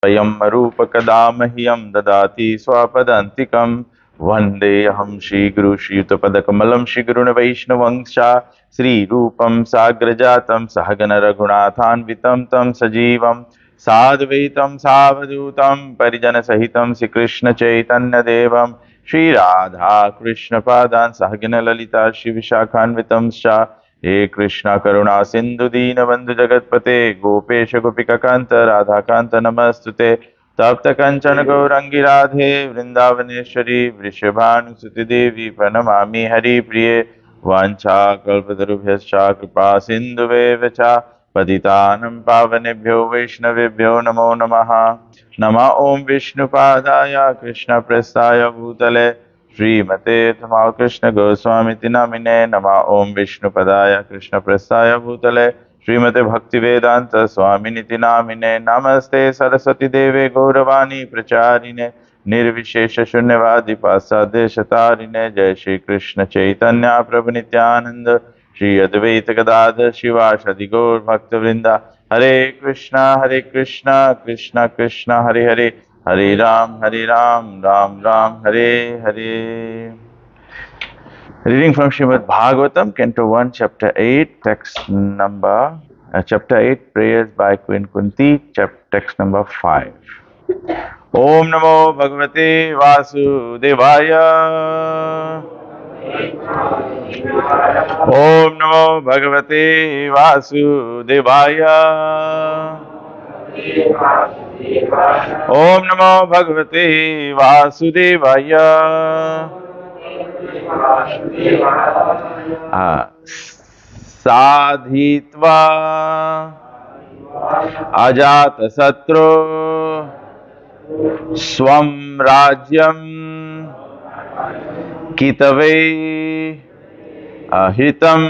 स्वयं रूपकदा मह्यं ददाति स्वपदान्तिकं। वन्देऽहं श्रीगुरु श्रीयुतपदकमलं श्रीगुरुन् वैष्णवंश श्रीरूपं साग्रजातं सहगण रघुनाथान्वितं तं सजीवं साद्वैतं सावधूतं परिजनसहितं श्रीकृष्ण चैतन्यदेवं श्रीराधा कृष्णपादान् सहगण ललिता श्रीविशाखान्वितं हे कृष्ण करुणा सिंधु दीनबंधु जगतपते गोपेश गोपिकाकांत राधाकांत नमस्तुते तप्त कंचन गौरंगी राधे वृंदावनेश्वरी वृषभानुसुति देवी प्रणमामि हरिप्रिये वाञ्छाकल्पतरुभ्यश्च कृपा सिन्धुवेव च पतितानं पावनेभ्यो वैष्णवेभ्यो नमो नमः। नमः ओं विष्णुपादाय कृष्णप्रेष्ठाय भूतले श्रीमते कृष्ण गोस्वामी नामिने। नमः ओं विष्णुपदाय कृष्णप्रेष्ठाय भूतले श्रीमते भक्तिवेदांत स्वामिनिति नामिने। नमस्ते सरस्वती देवे गौरवाणी प्रचारिणे निर्विशेष शून्यवादी पाश्चात्यदेशतारिणे। जय श्री कृष्ण चैतन्य प्रभु नित्यानंद श्री अद्वैत गदाधर शिवासादि गौर भक्तवृंदा। हरे कृष्णा कृष्णा कृष्णा हरे हरे, हरे Ram Ram Ram Hare Hare. Reading from Srimad Bhagavatam, Canto 1, Chapter 8, text number, Chapter 8, Prayers by Queen Kunti, text number 5. Om Namo Bhagavate Vasudevaya. Om Namo Bhagavate Vasudevaya. Om Namo Bhagavate Vasudevaya. साधित्वा Ajatashatru स्वं राज्यं कितवै अहितं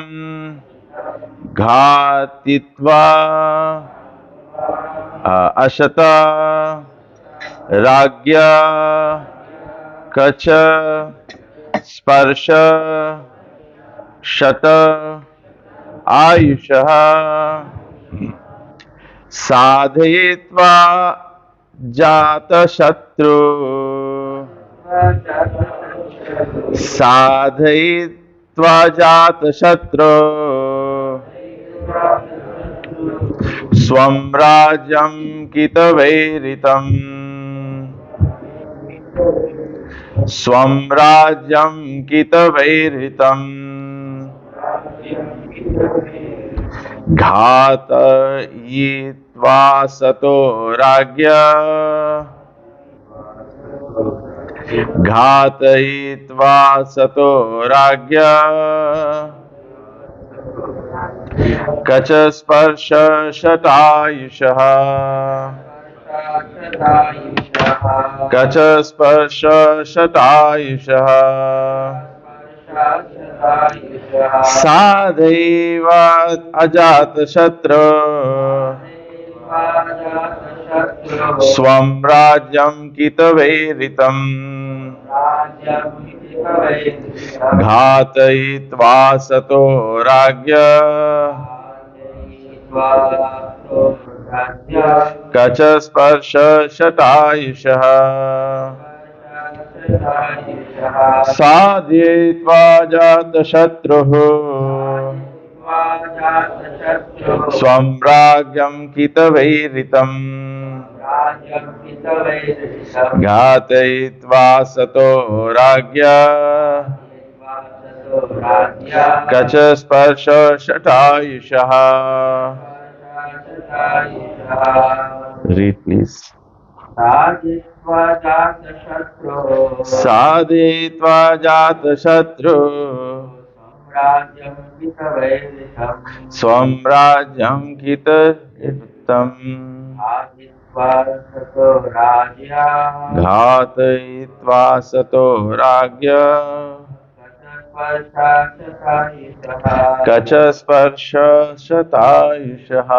घातित्वा अशत राज्ञा कच स्पर्श शत आयुषः साधयित्वा जातशत्रु साधयित्वा जातशत्रु स्वं राज्यं कितवैरितम् स्वं राज्यं कितवैरितम् घातयित्वा सतो राज्ञा घातयित्वा सतो राज्ञा कच स्पर्श शतायुषः कच स्पर्श शतायुषः साधैव अजातशत्रु स्वं राज्यं कितवैरितम् घातयित्वा सतो राज्ञा कच स्पर्श शतायुषः साधयित्वा जातशत्रुः स्वं राज्यं कितवैरितम् घातयित्वा सतो राज्ञा कच स्पर्श शतायुषः। Read please. साधयित्वा जातशत्रु स्वं राज्यं कितवैरितम् घातयित्वा सतो राज्ञा कच स्पर्श शतायुषः।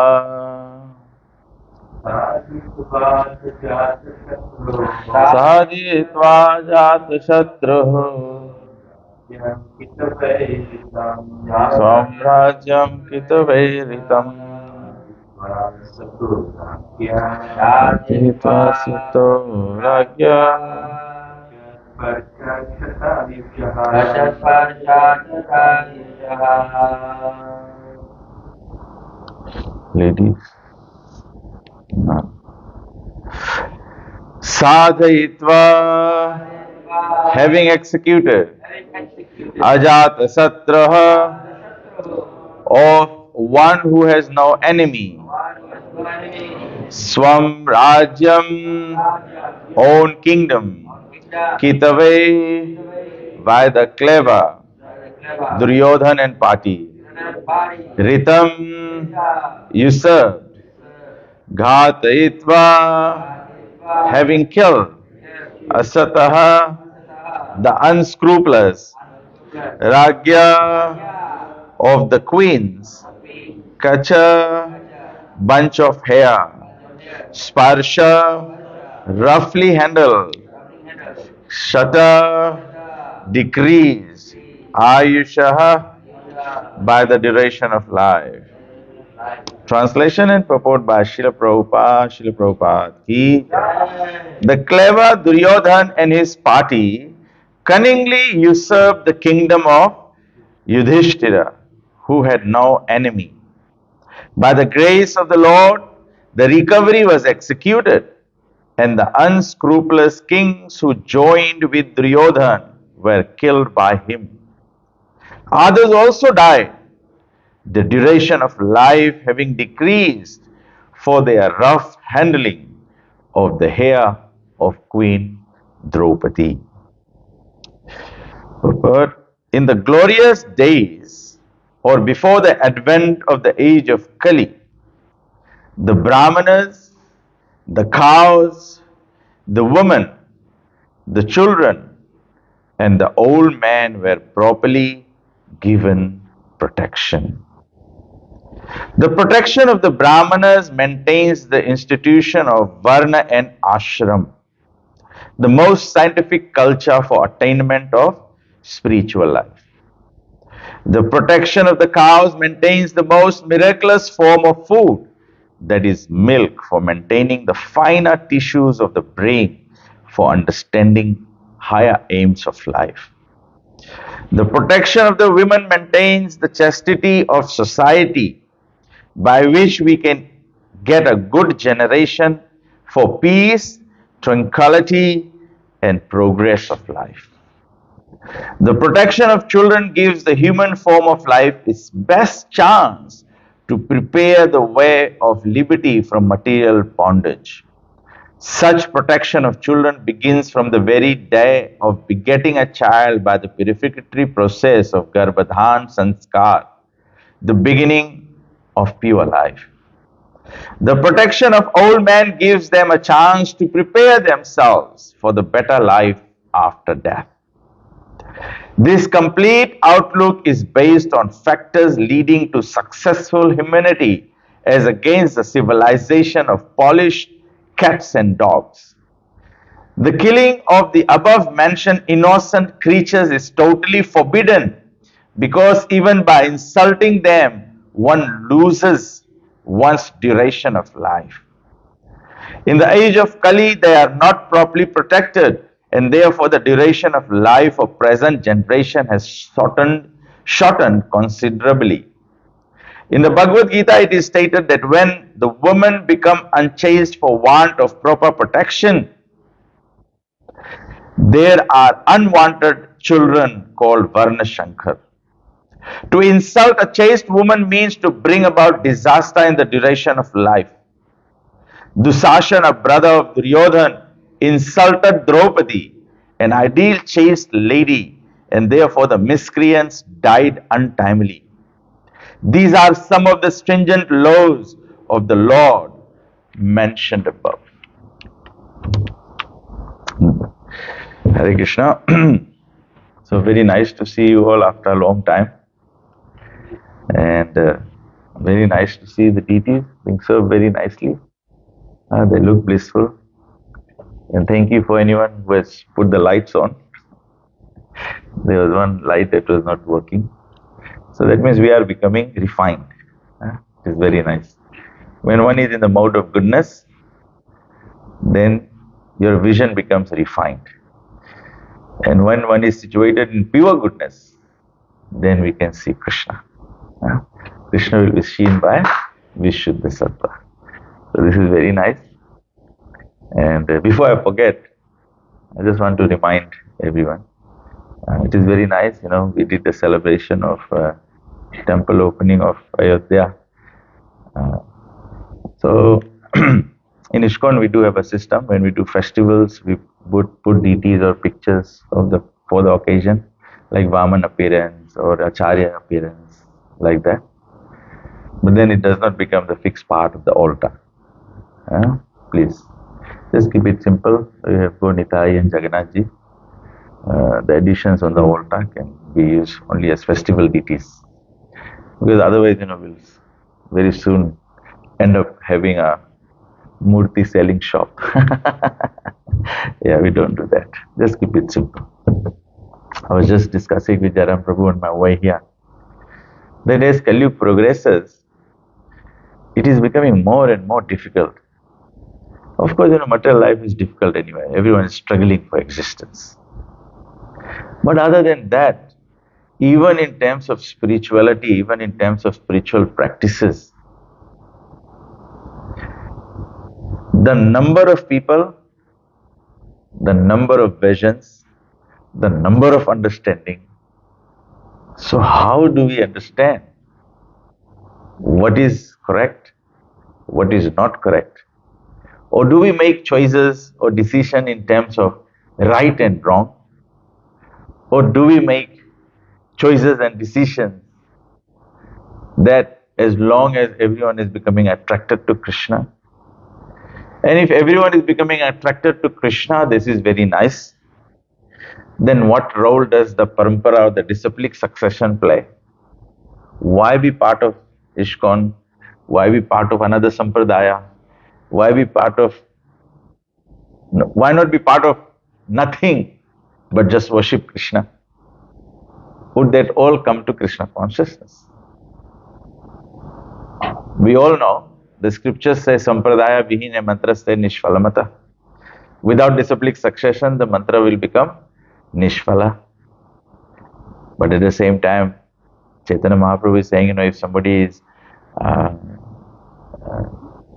साधयित्वा जातशत्रुः स्वं राज्यं कितवैरितम् Yatitva sito ragya ladies. Sadhayitva, having executed Ajata Satraha, of one who has no enemy, Swam Rajyam, own kingdom, Kitave, by the clever, Duryodhan and party, Ritam, usurped, Ghatayitva, having killed, Asataha, the unscrupulous, Ragya, of the queens, Kacha, bunch of hair, Sparsha, roughly handled, Shata, decrease, Ayushaha, by the duration of life. Translation and purport by Srila Prabhupada. Srila Prabhupada ki the clever Duryodhan and his party cunningly usurped the kingdom of Yudhishthira, who had no enemy. By the grace of the Lord, the recovery was executed, and the unscrupulous kings who joined with Duryodhan were killed by him. Others also died, the duration of life having decreased for their rough handling of the hair of Queen Draupadi. But in the glorious days, or before the advent of the age of Kali, the Brahmanas, the cows, the women, the children, and the old man were properly given protection. The protection of the Brahmanas maintains the institution of Varna and Ashram, the most scientific culture for attainment of spiritual life. The protection of the cows maintains the most miraculous form of food, that is milk, for maintaining the finer tissues of the brain for understanding higher aims of life. The protection of the women maintains the chastity of society, by which we can get a good generation for peace, tranquility, and progress of life. The protection of children gives the human form of life its best chance to prepare the way of liberty from material bondage. Such protection of children begins from the very day of begetting a child by the purificatory process of Garbhadhan Sanskar, the beginning of pure life. The protection of old men gives them a chance to prepare themselves for the better life after death. This complete outlook is based on factors leading to successful humanity as against the civilization of polished cats and dogs. The killing of the above mentioned innocent creatures is totally forbidden, because even by insulting them, one loses one's duration of life. In the age of Kali, they are not properly protected, and therefore the duration of life of present generation has shortened considerably. In the Bhagavad Gita, it is stated that when the women become unchaste for want of proper protection, there are unwanted children called Varna Shankar. To insult a chaste woman means to bring about disaster in the duration of life. Dusasana, brother of Duryodhan, insulted Draupadi, an ideal chaste lady, and therefore the miscreants died untimely. These are some of the stringent laws of the Lord mentioned above. Hare Krishna. So very nice to see you all after a long time, and very nice to see the deities being served very nicely. They look blissful, and thank you for anyone who has put the lights on. There was one light that was not working, so that means we are becoming refined. It is very nice. When one is in the mode of goodness, then your vision becomes refined. And when one is situated in pure goodness, then we can see Krishna. Krishna will be seen by Vishuddha Sattva. So this is very nice. And before I forget, I just want to remind everyone, it is very nice, we did the celebration of temple opening of Ayodhya. So in ISKCON we do have a system. When we do festivals, we put deities or pictures for the occasion, like Vaman appearance or Acharya appearance, like that. But then it does not become the fixed part of the altar. Please, just keep it simple. You have Nitai and Jagannathji. The additions on the altar can be used only as festival deities. Because otherwise, we'll very soon end up having a murti selling shop. Yeah, we don't do that. Just keep it simple. I was just discussing with Jaram Prabhu on my way here that as Kali-yuga progresses, it is becoming more and more difficult. Of course, material life is difficult anyway. Everyone is struggling for existence. But other than that, even in terms of spirituality, even in terms of spiritual practices, the number of people, the number of visions, the number of understanding. So how do we understand what is correct, what is not correct? Or do we make choices or decision in terms of right and wrong? Or do we make choices and decisions that as long as everyone is becoming attracted to Krishna? And if everyone is becoming attracted to Krishna, this is very nice. Then what role does the parampara or the disciplic succession play? Why be part of ISKCON? Why be part of another sampradaya? Why not be part of nothing but just worship Krishna? Would that all come to Krishna consciousness? We all know the scriptures say sampradaya vihine mantraste nishphalamata. Without disciplic succession, the mantra will become nishphala. But at the same time, Chaitanya Mahaprabhu is saying, if somebody is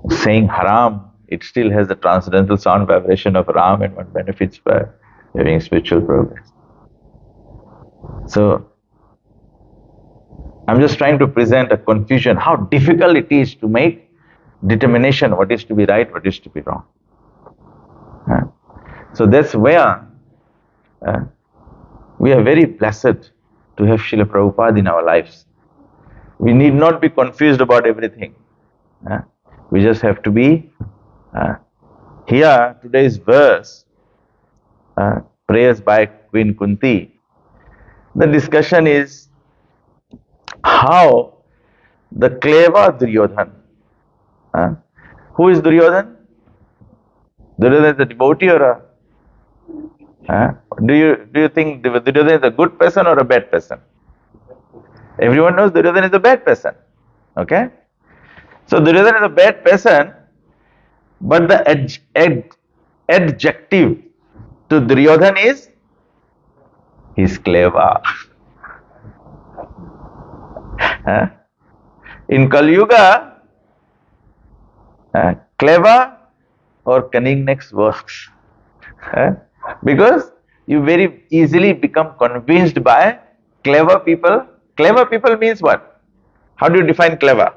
saying haram, it still has the transcendental sound vibration of Ram, and one benefits by having spiritual progress. So, I'm just trying to present a confusion, how difficult it is to make determination what is to be right, what is to be wrong. So that's where we are very blessed to have Srila Prabhupada in our lives. We need not be confused about everything. We just have to be here. Today's verse, prayers by Queen Kunti, the discussion is how the clever Duryodhan, who is Duryodhan? Duryodhan is a devotee or a do you think Duryodhan is a good person or a bad person? Everyone knows Duryodhan is a bad person. Okay? So Duryodhan is a bad person, but the adjective to Duryodhan is he's clever. In Kali Yuga, clever or cunningness works. Because you very easily become convinced by clever people. Clever people means what? How do you define clever?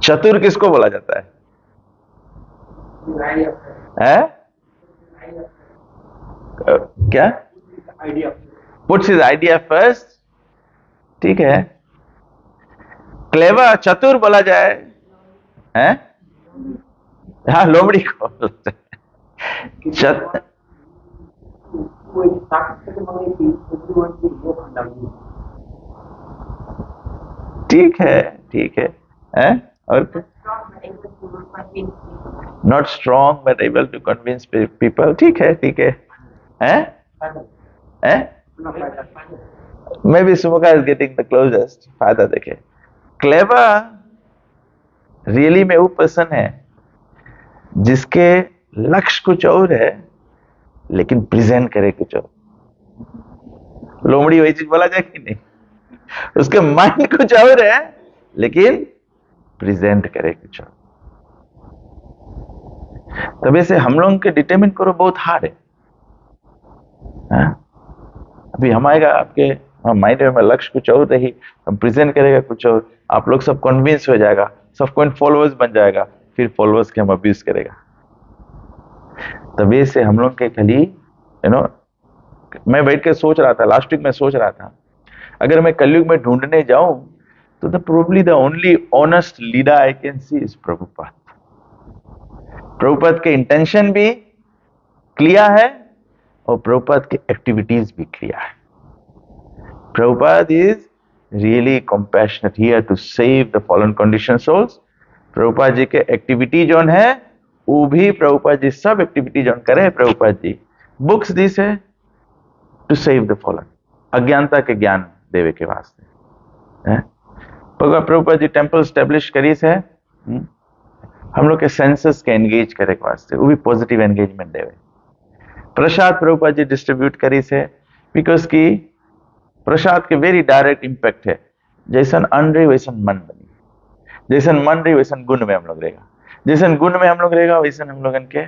चतुर किसको बोला जाता है? क्या? Puts his idea first. ठीक है. Clever, चतुर बोला जाए, हैं? हाँ, लोमड़ी को बोलते हैं. ठीक है, हैं? और not strong but able to convince people. ठीक है, हैं? Maybe Sumukha is getting the closest. Father देखे. क्लेवर रियली में वो पर्सन है जिसके लक्ष्य कुछ और है लेकिन प्रेजेंट करे कुछ और। लोमड़ी वही चीज बोला जाए कि नहीं? उसके माइंड कुछ और है लेकिन प्रेजेंट करे कुछ और। तभी से हम लोग के डिटरमिन करो बहुत हार्ड है। अभी हम आएगा आपके माइंड में लक्ष्य कुछ और रही, हम प्रेजेंट करेगा कुछ और, आप लोग सब कन्विंस हो जाएगा, सब कोई फॉलोअर्स बन जाएगा, फिर फॉलोअर्स के हम अब्यूज करेगा। तभी से हम लोग के खाली मैं बैठ के सोच रहा था, लास्ट वीक में सोच रहा था, अगर मैं कलयुग में ढूंढने जाऊं तो probably the only honest leader I can see is Prabhupada. Prabhupada के इंटेंशन भी क्लियर है और प्रभुपाद के एक्टिविटीज भी क्लियर है। Prabhupada is really compassionate here to save the fallen condition souls. Prabhupada ji के एक्टिविटी जो है वो भी प्रभुपाद जी सब एक्टिविटी जो करे प्रभुपाद जी बुक्स दी से टू सेव द फॉलन, अज्ञानता के ज्ञान देवे के वास्ते। भगवान प्रभुपाद जी टेम्पल स्टैब्लिश करी से हम लोग के सेंसेस के एंगेज करे के वास्ते, वो भी पॉजिटिव एंगेजमेंट देवे। प्रसाद प्रभुपाद जी डिस्ट्रीब्यूट करी से बिकॉज की प्रसाद के वेरी डायरेक्ट इंपैक्ट है, जैसन अन्न रही वैसन मन बनी, जैसन मन रही वैसन गुण में हम लोग रहेगा, जैसन गुण में हम लोग रहेगा वैसन हम लोग के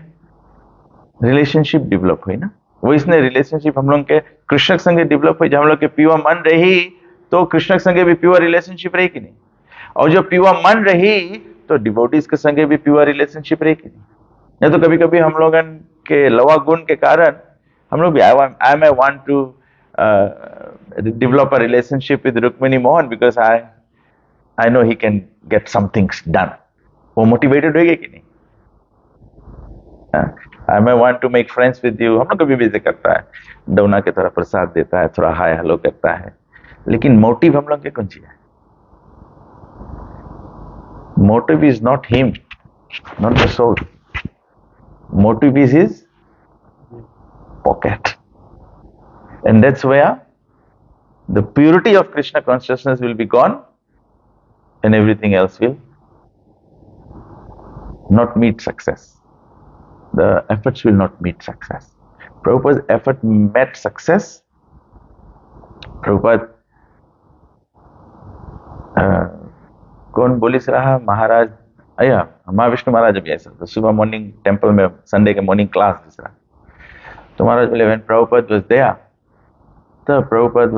रिलेशनशिप डेवलप हुई ना, वैसने रिलेशनशिप हम लोग के कृष्ण संगे डेवलप हुई। जब हम लोग के प्योर मन रही तो कृष्ण संगे भी प्योर रिलेशनशिप रही कि नहीं, और जो प्योर मन रही तो डिवोटीज के संगे भी प्योर रिलेशनशिप रही कि नहीं। तो कभी कभी हम लोग के लवा गुण के कारण हम लोग भी आई may want to develop a relationship with Rukmini Mohan because I know he can get some things done. वो मोटिवेटेड होगी कि नहीं? I may want to make friends with you, हम लोग कभी भी ऐसे करता है, डोना के थोड़ा प्रसाद देता है, थोड़ा हाय हेलो करता है, लेकिन मोटिव हम लोग के कौन सी है? Motive is not him, not the soul, motive is his pocket, and that's where the purity of Krishna consciousness will be gone and everything else will not meet success. The efforts will not meet success. Prabhupada's effort met success. Prabhupada कौन बोलिस रहा महाराज, अया महाविष्णु महाराज अभी ऐसा तो सुबह morning temple में Sunday के मॉर्निंग क्लास दिस रहा तो महाराज बोले when Prabhupada was there, तो Prabhupada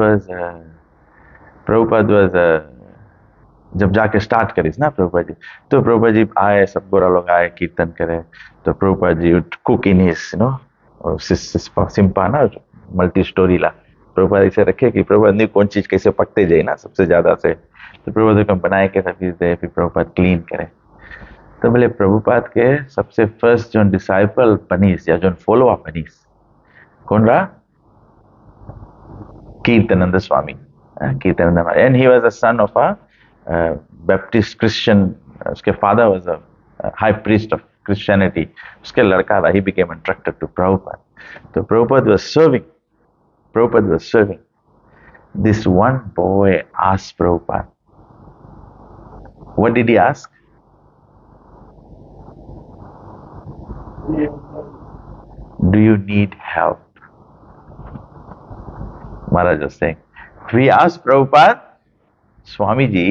was जब जाके स्टार्ट करीस ना प्रभुपाद जी, तो प्रभुपाद जी आए, सब गोरा लोग आए कीर्तन करे, तो प्रभुपाद जी कुक इन हिज सिंपा ना मल्टी स्टोरी ला प्रभुपाद ऐसे रखे कि प्रभुपाद ने कौन चीज कैसे पकते जाए ना सबसे ज्यादा से, तो प्रभुपाद को बनाए के फिर दे, फिर प्रभुपाद क्लीन करे। तो बोले प्रभुपाद के सबसे फर्स्ट जो डिसाइपल बनीस या जो फॉलो अप बनीस कौन रहा? Kirtanananda Swami, Kirtanananda, and he was a son of a Baptist Christian, उसके father was a high priest of Christianity, उसके लड़का था, he became attracted to Prabhupada. तो Prabhupada was serving. This one boy asked Prabhupada, what did he ask? Do you need help? Maharaj was saying, we asked Prabhupada, Swamiji,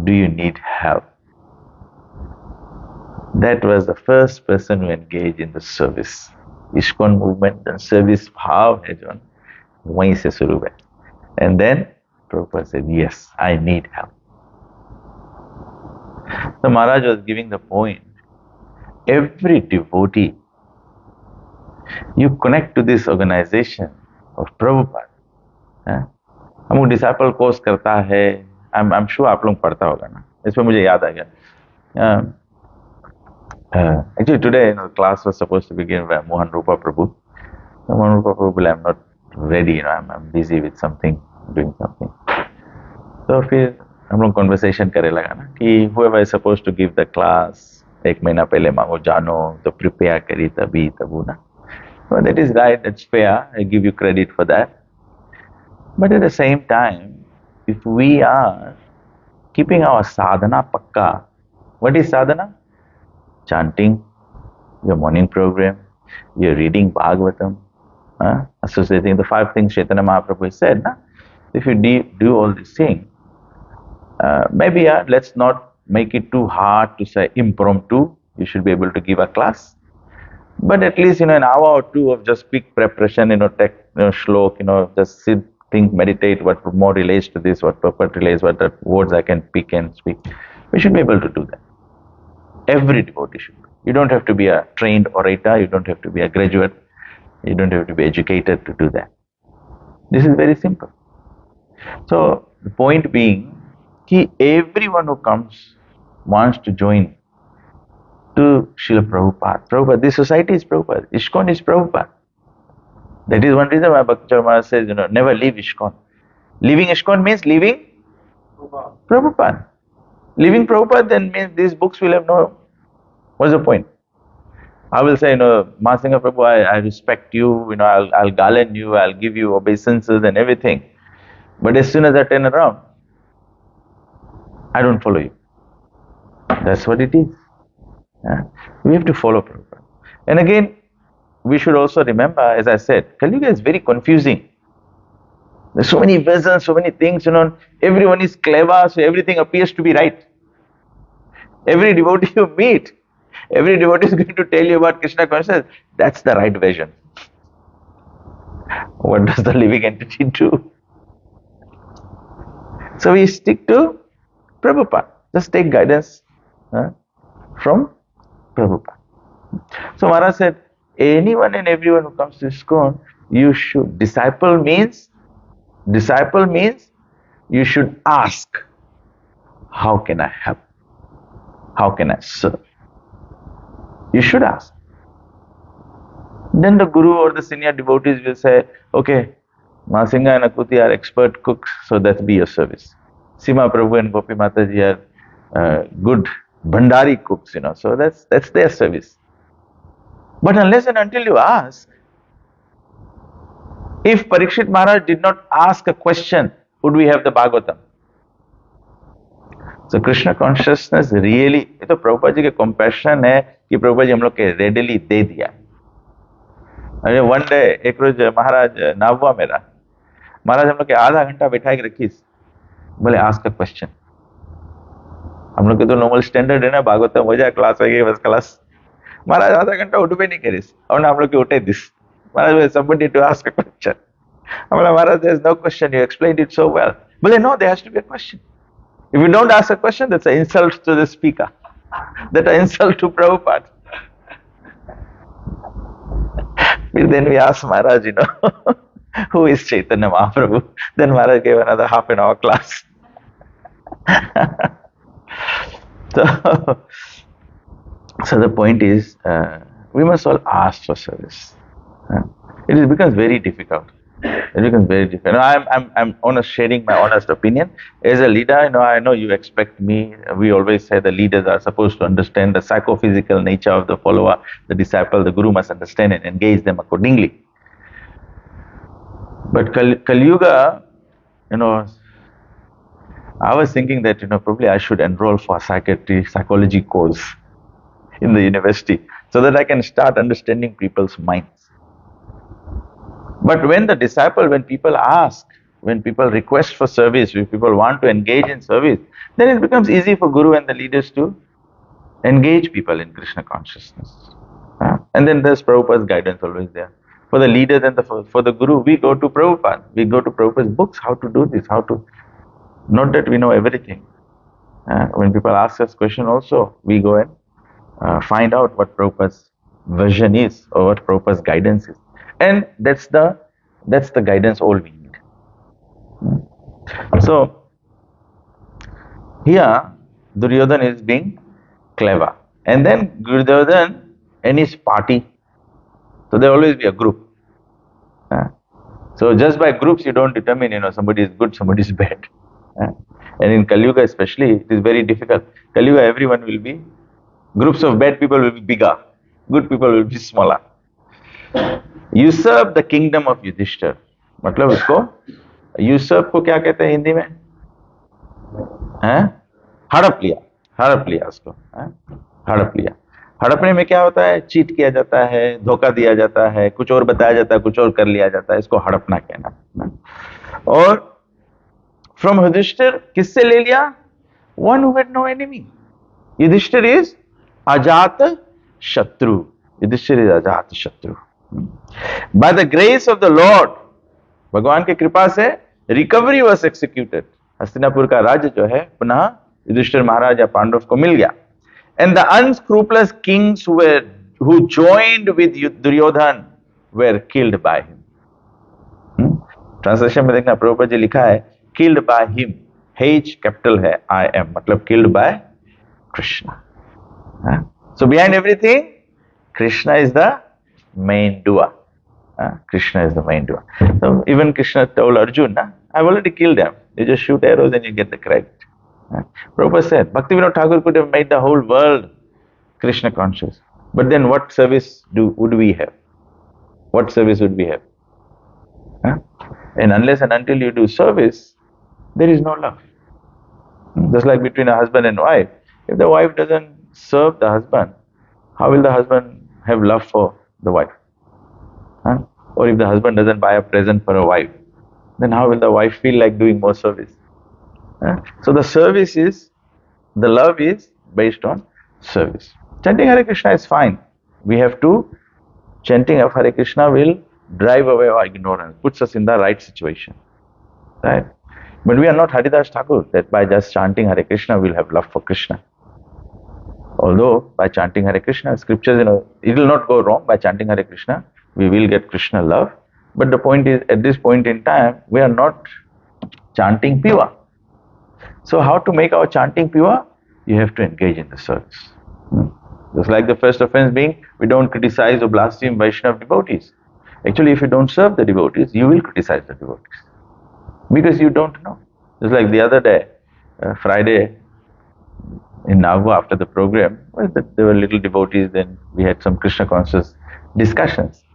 do you need help? That was the first person who engaged in the service. ISKCON movement and service भाव है जो वहीं से शुरू है. And then Prabhupada said, yes, I need help. So Maharaj was giving the point, every devotee, you connect to this organization of Prabhupada. हम लोग disciple course करता है, आई एम श्योर आप लोग पढ़ता होगा ना, इसमें मुझे याद आ गया. Actually today class was supposed to begin by Mohan Rupa Prabhu. Mohan Rupa Prabhu, I'm not ready, I'm busy with something, doing something. तो फिर हम लोग कॉन्वर्सेशन करे लगा ना कि whoever is supposed to give the class, एक महीना पहले मांगो जानो तो प्रिपेयर करी तभी तबू ना. Well, that is right, that's fair, I give you credit for that. But at the same time, if we are keeping our sadhana pakka. What is sadhana? Chanting, your morning program, you're reading Bhagavatam, associating the 5 things Chaitanya Mahaprabhu said. Na? If you do all these things, maybe let's not make it too hard to say impromptu. You should be able to give a class. But at least, an hour or two of just quick preparation, shlok, just sit, think, meditate, what more relates to this, what purport relates, what words I can pick and speak. We should be able to do that. Every devotee should. You don't have to be a trained orator, you don't have to be a graduate, you don't have to be educated to do that. This is very simple. So, the point being, everyone who comes wants to join to Srila Prabhupada. Prabhupada, this society is Prabhupada. ISKCON is Prabhupada. That is one reason why Bhakti Maharaj says, never leave ISKCON. Leaving ISKCON means leaving Prabhupada. Leaving Prabhupada then means these books will have no. What's the point? I will say, Mahasinga Prabhu, I respect you, I'll garland you, I'll give you obeisances and everything. But as soon as I turn around, I don't follow you. That's what it is. We have to follow Prabhupada. And again, we should also remember, as I said, Kali Yuga is very confusing. There's so many versions, so many things, everyone is clever, so everything appears to be right. Every devotee you meet, every devotee is going to tell you about Krishna consciousness. That's the right version. What does the living entity do? So we stick to Prabhupada. Just take guidance from Prabhupada. So Maharaj said, anyone and everyone who comes to ISKCON, you should. Disciple means you should ask, how can I help? How can I serve? You should ask. Then the guru or the senior devotees will say, okay, Mahasinga and Akuti are expert cooks, so that be your service. Sima Prabhu and Gopi Mataji are good Bhandari cooks, so that's their service. But unless and until you ask, if Parikshit Maharaj did not ask a question, would we have the Bhagavatam? So Krishna consciousness really, ये तो प्रभुपाद जी के compassion है कि प्रभुपाद जी हम लोग के readily दे दिया. अरे one day एक रोज महाराज ना हुआ मेरा, महाराज हम लोग के आधा घंटा बैठा के रखीस, बोले ask a question. हम लोग के तो नॉर्मल स्टैंडर्ड है ना, भागवतम हो जाए, क्लास हो गई, बस क्लास. महाराज आधा घंटा उठ भी नहीं करीस, और ना हम लोग के उठे this. Maharaj somebody to ask a question. हमला महाराज, there is no question, you explained it so well. बोले no, there has to be a question. If you don't ask a question, that's an insult to the speaker. That's an insult to Prabhupada. Then we asked Maharaj, who is Chaitanya Mahaprabhu? Then Maharaj gave another half an hour class. So the point is, we must all ask for service. It becomes very difficult. It becomes very difficult. I'm honest, sharing my honest opinion. As a leader, I know you expect me. We always say the leaders are supposed to understand the psychophysical nature of the follower, the disciple. The guru must understand and engage them accordingly. But Kali Yuga, I was thinking that, probably I should enroll for a psychology course in the university so that I can start understanding people's minds. But when people ask, when people request for service, when people want to engage in service, then it becomes easy for Guru and the leaders to engage people in Krishna consciousness. And then there's Prabhupada's guidance always there. For the leaders and for the Guru, we go to Prabhupada. We go to Prabhupada's books, how to do this, not that we know everything. When people ask us question also, we go and find out what Prabhupada's vision is or what Prabhupada's guidance is. And that's the guidance all we need. So here Duryodhana is being clever, and then Duryodhana and his party. So there always be a group. So just by groups you don't determine somebody is good, somebody is bad. And in Kali Yuga especially, it is very difficult. Kali Yuga, everyone will be, groups of bad people will be bigger, good people will be smaller. Usurp the kingdom of Yudhishthir. मतलब उसको usurp को क्या कहते हैं हिंदी में? हड़प लिया उसको, हड़प लिया। हड़पने में क्या होता है? चीट किया जाता है, धोखा दिया जाता है, कुछ और बताया जाता है, कुछ और कर लिया जाता है, इसको हड़पना कहना। और फ्रॉम युधिष्ठिर किससे ले लिया? One who had no enemy. Yudhishthira is Ajatashatru. Yudhishthira is Ajatashatru. By the grace of the Lord, भगवान की कृपा से रिकवरी वॉज एक्सिक्यूटेड। हस्तिनापुर का राज्य जो है पुनः युधिष्ठिर महाराज या पांडव को मिल गया। And the unscrupulous kings who joined with Duryodhana were killed by him। Translation में देखना, प्रभुपाद जी लिखा है killed by him, H capital है, I am मतलब killed by Krishna। So behind everything, Krishna is the main doer। Krishna is the main doer। So even Krishna told Arjuna, I've already killed them. You just shoot arrows and you get the credit। Prabhupada said, Bhaktivinoda Thakur could have made the whole world Krishna conscious. But then what service would we have? What service would we have? And unless and until you do service, there is no love। Just like between a husband and wife, if the wife doesn't serve the husband, how will the husband have love for the wife? Or if the husband doesn't buy a present for a wife, then how will the wife feel like doing more service? So the service is, the love is based on service। Chanting Hare Krishna is fine. We have to, chanting of Hare Krishna will drive away our ignorance, puts us in the right situation, right? But we are not Haridas Thakur, that by just chanting Hare Krishna we'll have love for Krishna। Although by chanting Hare Krishna, scriptures, it will not go wrong. By chanting Hare Krishna, we will get Krishna love. But the point is, at this point in time, we are not chanting pure। So how to make our chanting pure? You have to engage in the service। Just like the first offense being, we don't criticize or blaspheme Vaishnava devotees. Actually, if you don't serve the devotees, you will criticize the devotees, because you don't know. Just like the other day, Friday, in Nagwa after the program, well, there were little devotees, then we had some Krishna conscious discussions.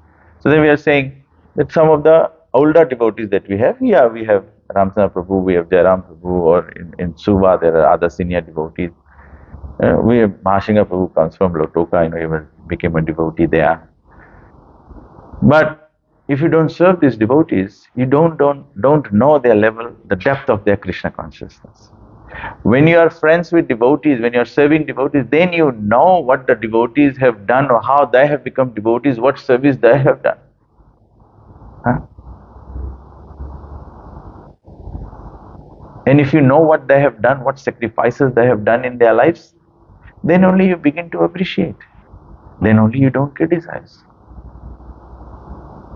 So then we are saying that some of the older devotees that we have, we have Ramchandra Prabhu, we have Jairam Prabhu, or in Suva there are other senior devotees। We have Mahasingha Prabhu comes from Lotoka, he became a devotee there। But if you don't serve these devotees, you don't know their level, the depth of their Krishna consciousness। When you are friends with devotees, when you are serving devotees, then you know what the devotees have done or how they have become devotees, what service they have done। And if you know what they have done, what sacrifices they have done in their lives, then only you begin to appreciate. Then only you don't criticize।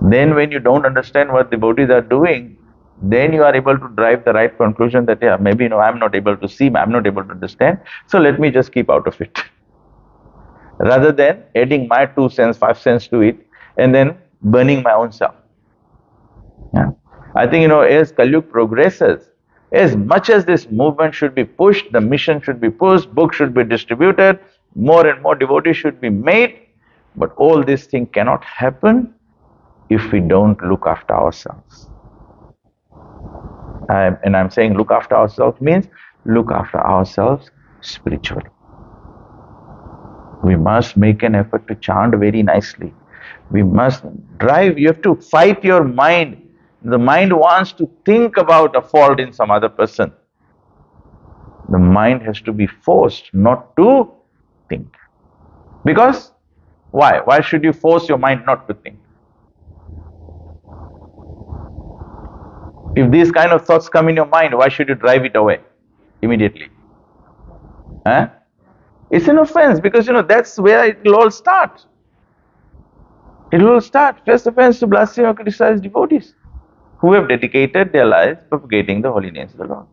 Then when you don't understand what devotees are doing, then you are able to drive the right conclusion that, yeah, maybe I'm not able to see, I'm not able to understand, so let me just keep out of it। Rather than adding my 2 cents, 5 cents to it, and then burning my own self। I think, as Kali Yuga progresses, as much as this movement should be pushed, the mission should be pushed, books should be distributed, more and more devotees should be made, but all these things cannot happen if we don't look after ourselves। And I'm saying look after ourselves means look after ourselves spiritually। We must make an effort to chant very nicely. We must drive, you have to fight your mind. The mind wants to think about a fault in some other person. The mind has to be forced not to think. Because, why? Why should you force your mind not to think? If these kind of thoughts come in your mind, why should you drive it away immediately? It's an offense, because that's where it will all start. It will start. First offense to blaspheme or criticize devotees who have dedicated their lives propagating the holy names of the Lord।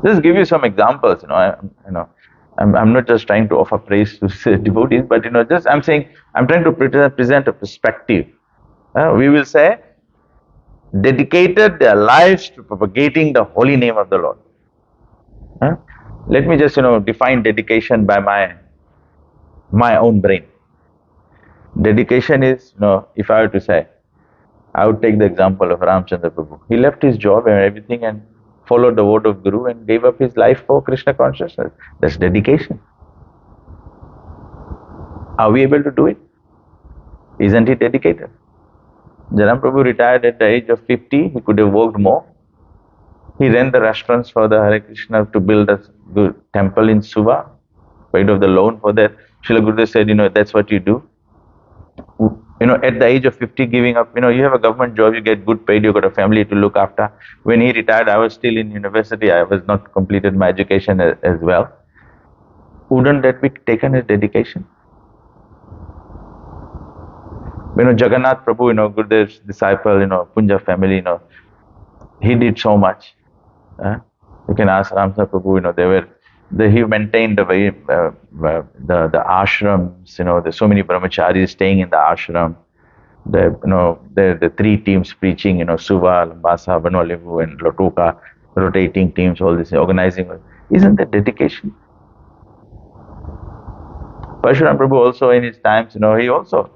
Just give you some examples. I'm not just trying to offer praise to devotees, but just I'm saying, I'm trying to present a perspective। We will say, dedicated their lives to propagating the holy name of the Lord। Let me just define dedication by my own brain। Dedication is, if I were to say, I would take the example of Ramchandra Prabhu. He left his job and everything and followed the word of Guru and gave up his life for Krishna consciousness. That's dedication. Are we able to do it? Isn't he dedicated? Jalan Prabhu retired at the age of 50. He could have worked more. He ran the restaurants for the Hare Krishna to build a good temple in Suva. Paid off the loan for that. Srila Gurudev said, that's what you do. At the age of 50, giving up, you have a government job, you get good paid, you got a family to look after. When he retired, I was still in university. I was not completed my education as well. Wouldn't that be taken as dedication? Jagannath Prabhu, Gurudev's disciple, Punja family, he did so much. You can ask Ramsar Prabhu, he maintained the ashrams, there's so many brahmacharis staying in the ashram. The three teams preaching, Suva, Lambasa, Banwalevu, and Lotoka, rotating teams, all this, organizing. Isn't that dedication? Parshuram Prabhu also in his times, he also,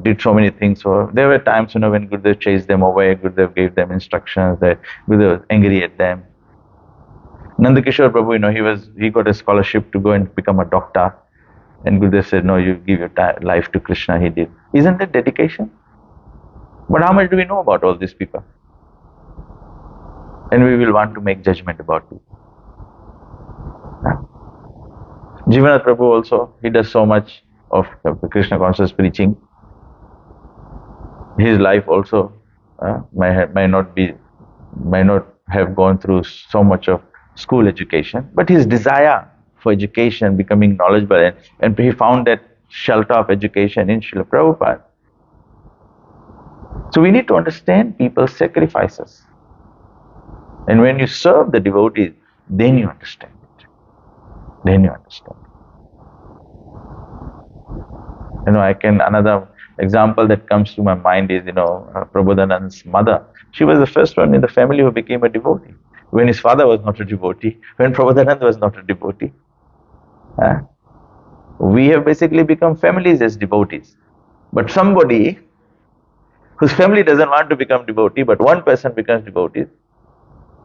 did so many things. So there were times, when Gurudev chased them away, Gurudev gave them instructions, that Gurudev was angry at them. Nandakishore Prabhu, he got a scholarship to go and become a doctor. And Gurudev said, no, you give your life to Krishna. He did. Isn't that dedication? But how much do we know about all these people? And we will want to make judgment about people. Jivanath Prabhu also, he does so much of Krishna conscious preaching. His life also may not have gone through so much of school education, but his desire for education, becoming knowledgeable, and he found that shelter of education in Srila Prabhupada. So we need to understand people's sacrifices. And when you serve the devotees, then you understand it. Then you understand. Another example that comes to my mind is, Prabodhananda's mother. She was the first one in the family who became a devotee. When his father was not a devotee, when Prabodhananda was not a devotee. We have basically become families as devotees. But somebody whose family doesn't want to become devotee, but one person becomes devotee.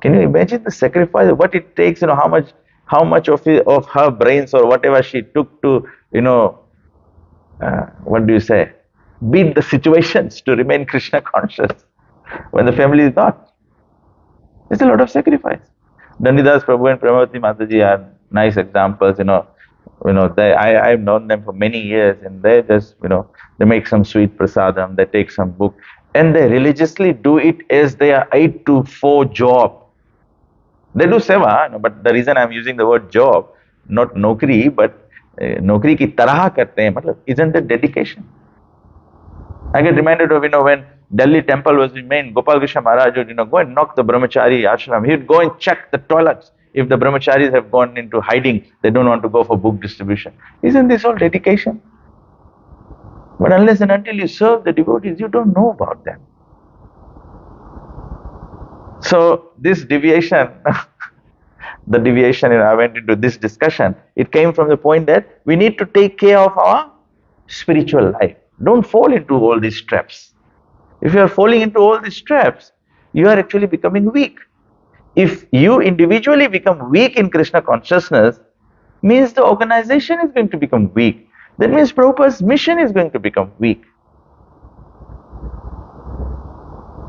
Can you imagine the sacrifice, what it takes, how much of her brains or whatever she took to, beat the situations to remain Krishna conscious when the family is not. It's a lot of sacrifice. Dandidas Prabhu and Pramavati Mataji are nice examples, I've known them for many years, and they just, they make some sweet prasadam, they take some book, and they religiously do it as their 8 to 4 job. They do seva, but the reason I'm using the word job, not nokri, but nokri ki tarah karte hain, matlab, isn't that dedication? I get reminded of, when Delhi temple was remained, Gopal Krishna Maharaj would, go and knock the brahmachari ashram. He would go and check the toilets. If the brahmacharis have gone into hiding, they don't want to go for book distribution. Isn't this all dedication? But unless and until you serve the devotees, you don't know about them. So this deviation, the deviation, I went into this discussion, it came from the point that we need to take care of our spiritual life. Don't fall into all these traps. If you are falling into all these traps, you are actually becoming weak. If you individually become weak in Krishna consciousness, means the organization is going to become weak. That means Prabhupada's mission is going to become weak.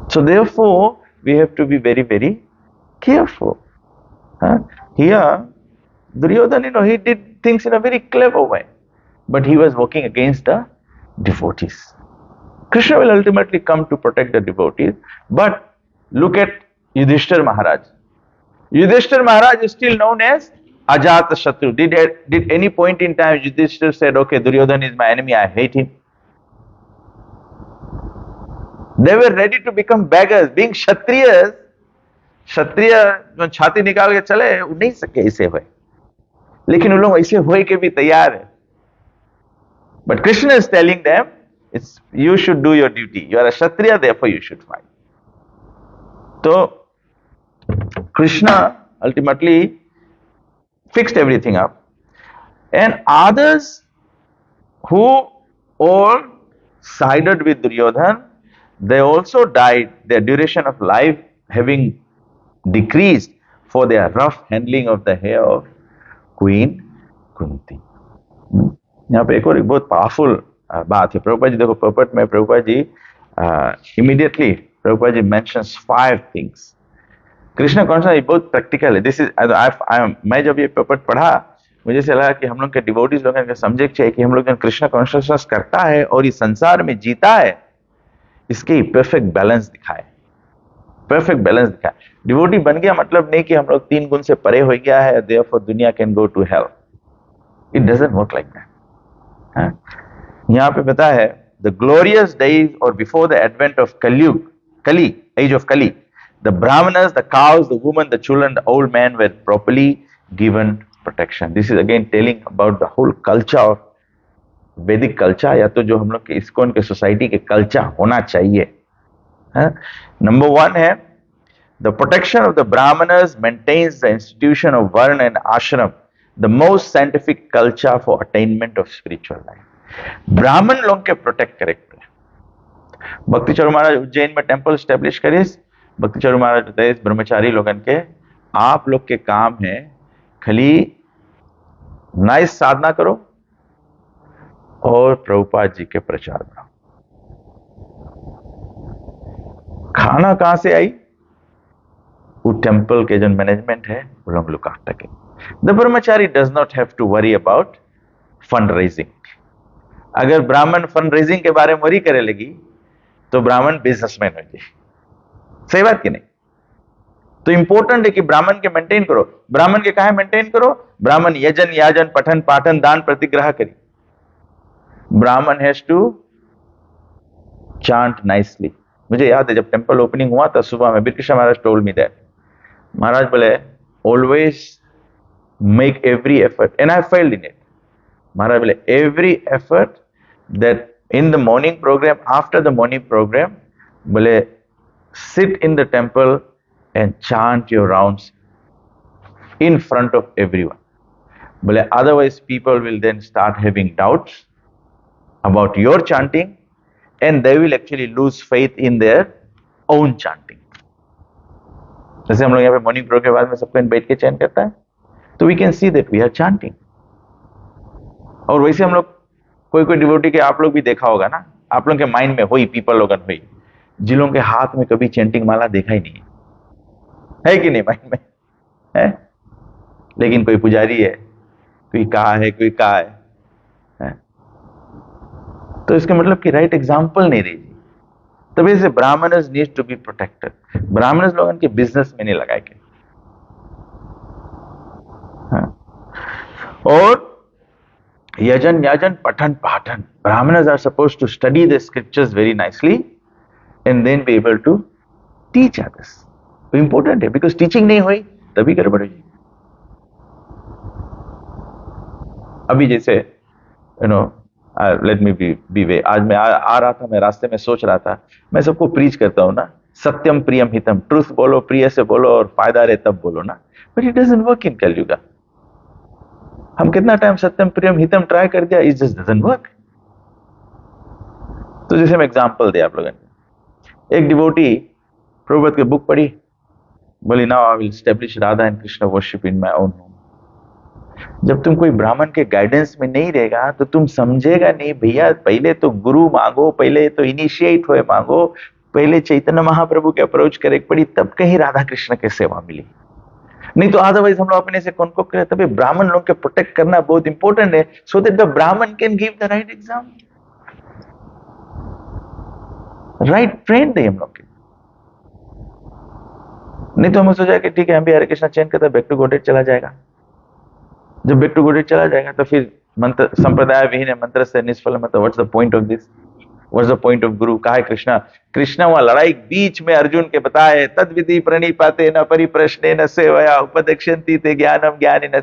So therefore, we have to be very, very careful. Here, Duryodhana, he did things in a very clever way, but he was working against the devotees. Krishna will ultimately come to protect the devotees, but look at Yudhishthira Maharaj. Yudhishthira Maharaj is still known as Ajata Shatru. Did any point in time Yudhishthira said, okay, Duryodhana is my enemy, I hate him? They were ready to become beggars. Being Kshatriyas, Kshatriya जो छाती निकाल के चले, वो नहीं सके ऐसे हुए. लेकिन उन लोग ऐसे हुए के भी तैयार है. But Krishna is telling them, you should do your duty. You are a Kshatriya, therefore you should fight. So Krishna ultimately fixed everything up, and others who all sided with Duryodhana, they also died, their duration of life having decreased for their rough handling of the hair of Queen Kunti. यहाँ पे एक और एक बहुत powerful बात है। प्रभुपाद जी देखो, प्रॉपर्ट में Prabhupada ji immediately Prabhupada ji mentions 5 things. Krishna consciousness बहुत प्रैक्टिकल है। दिस इज मैं जब ये प्रॉपर्ट पढ़ा, मुझे ऐसा लगा कि हम लोग के डिवोटीज लोगों का समझे चाहिए कि हम लोग जब कृष्ण कॉन्शियसनेस करता है और इस संसार में जीता है, इसके परफेक्ट बैलेंस दिखाए, परफेक्ट बैलेंस दिखाए। डिवोटी बन गया मतलब नहीं कि हम लोग 3 गुण से परे हो गया है, देयरफॉर दुनिया can go to hell. It doesn't work like that. यहाँ पे पता है, द ग्लोरियस डेज और before the advent of Kali, age of Kali, the brahmanas, the cows, the women, the children, the old men were properly given protection. This is again telling about the whole culture of Vedic culture, या तो जो हम लोग के ISKCON के society के culture होना चाहिए। नंबर 1 है, the protection of the brahmanas maintains the institution of varna and ashram, the most scientific culture for attainment of spiritual life. ब्राह्मण लोग के प्रोटेक्ट करेक्ट। भक्ति चौर महाराज उज्जैन में टेम्पल स्टैब्लिश करिए। भक्ति चौर महाराज बताइए ब्रह्मचारी लोगन के, आप लोग के काम है खाली नाइस साधना करो और प्रभुपाद जी के प्रचार करो। खाना कहां से आई? वो टेम्पल के जो मैनेजमेंट है वो लोग लुक आफ्टर के। The brahmachari does not have to worry about fund raising. अगर ब्राह्मण फंड रेजिंग के बारे में वरी करे लगी तो ब्राह्मण बिजनेसमैन हो जाए। सही बात कि नहीं? तो इंपॉर्टेंट है कि ब्राह्मण के मेंटेन करो। ब्राह्मण के कहा मेंटेन करो? ब्राह्मण यजन याजन पठन पाठन दान प्रतिग्रह करी। ब्राह्मण हैज टू चांट नाइसली। मुझे याद है जब टेम्पल ओपनिंग हुआ था सुबह में, बिरकृष्ण महाराज टोल्ड मी दैट, महाराज बोले always make every effort, and I failed in it. Maharaj बोले every effort that in the morning program, after the morning program, बोले sit in the temple and chant your rounds in front of everyone. बोले otherwise people will then start having doubts about your chanting and they will actually lose faith in their own chanting. जैसे हम लोग यहाँ पे morning program के बाद में सबको बैठ के चैंट करता है, तो we can see that we are chanting. और वैसे हम लोग कोई डिवोटी के आप लोग भी देखा होगा ना, आप लोगों के माइंड में हुई पीपल लोगन हुई जिन लोगों के हाथ में कभी चैंटिंग माला देखा ही नहीं है कि नहीं माइंड में है? लेकिन कोई पुजारी है, कोई कहा है, कोई कहा है? तो इसका मतलब कि राइट एग्जाम्पल नहीं रही। तभी से brahmanas need to be protected. Brahmanas लोगन के बिजनेस में नहीं लगाए के। और यजन याजन पठन पाठन, brahmanas are supposed to study the scriptures very nicely and then be able to teach others. तो important है, because teaching नहीं हुई तभी गड़बड़ हुई। अभी जैसे let me be way, आज मैं आ रहा था, मैं रास्ते में सोच रहा था, मैं सबको प्रीच करता हूँ ना, सत्यम प्रियम हितम, ट्रूथ बोलो, प्रिय से बोलो और फायदा रहे तब बोलो ना, but it doesn't work in Kalyuga. हम कितना टाइम सत्यम प्रियम हितम ट्राई कर दिया, इट जस्ट डजंट वर्क। तो जैसे मैं एग्जांपल दिया आप लोगों ने, एक डिवोटी प्रभुपाद की बुक पढ़ी, बोली now I will establish Radha and Krishna worship in my own home. जब तुम कोई ब्राह्मण के गाइडेंस में नहीं रहेगा तो तुम समझेगा नहीं भैया, पहले तो गुरु मांगो, पहले तो इनिशिएट हुए मांगो, पहले चैतन्य महाप्रभु के अप्रोच करे पड़ी, तब कहीं राधा कृष्ण की सेवा मिली। नहीं तो अदरवाइज हम लोग अपने से कौन को करे। तभी ब्राह्मण लोग के प्रोटेक्ट करना बहुत इंपॉर्टेंट है, सो दैट द ब्राह्मण can give the right exam, right trend है हम लोग के। नहीं तो हमें सोचा कि ठीक है हम भी हरे कृष्णा चैन करते बैक टू गॉडेड चला जाएगा। जब बैक टू गॉडेड चला जाएगा तो फिर मंत्र संप्रदाय विहीन है, मंत्र से निष्फल, मतलब what's the point of this, what's the point of गुरु। कहा है कृष्णा, कृष्णा वहां लड़ाई बीच में अर्जुन के बताए, तद विधि प्रणिपाते न परिप्रश्ने न सेवया उपदेक्षन्ति ते ज्ञानम ज्ञानी न।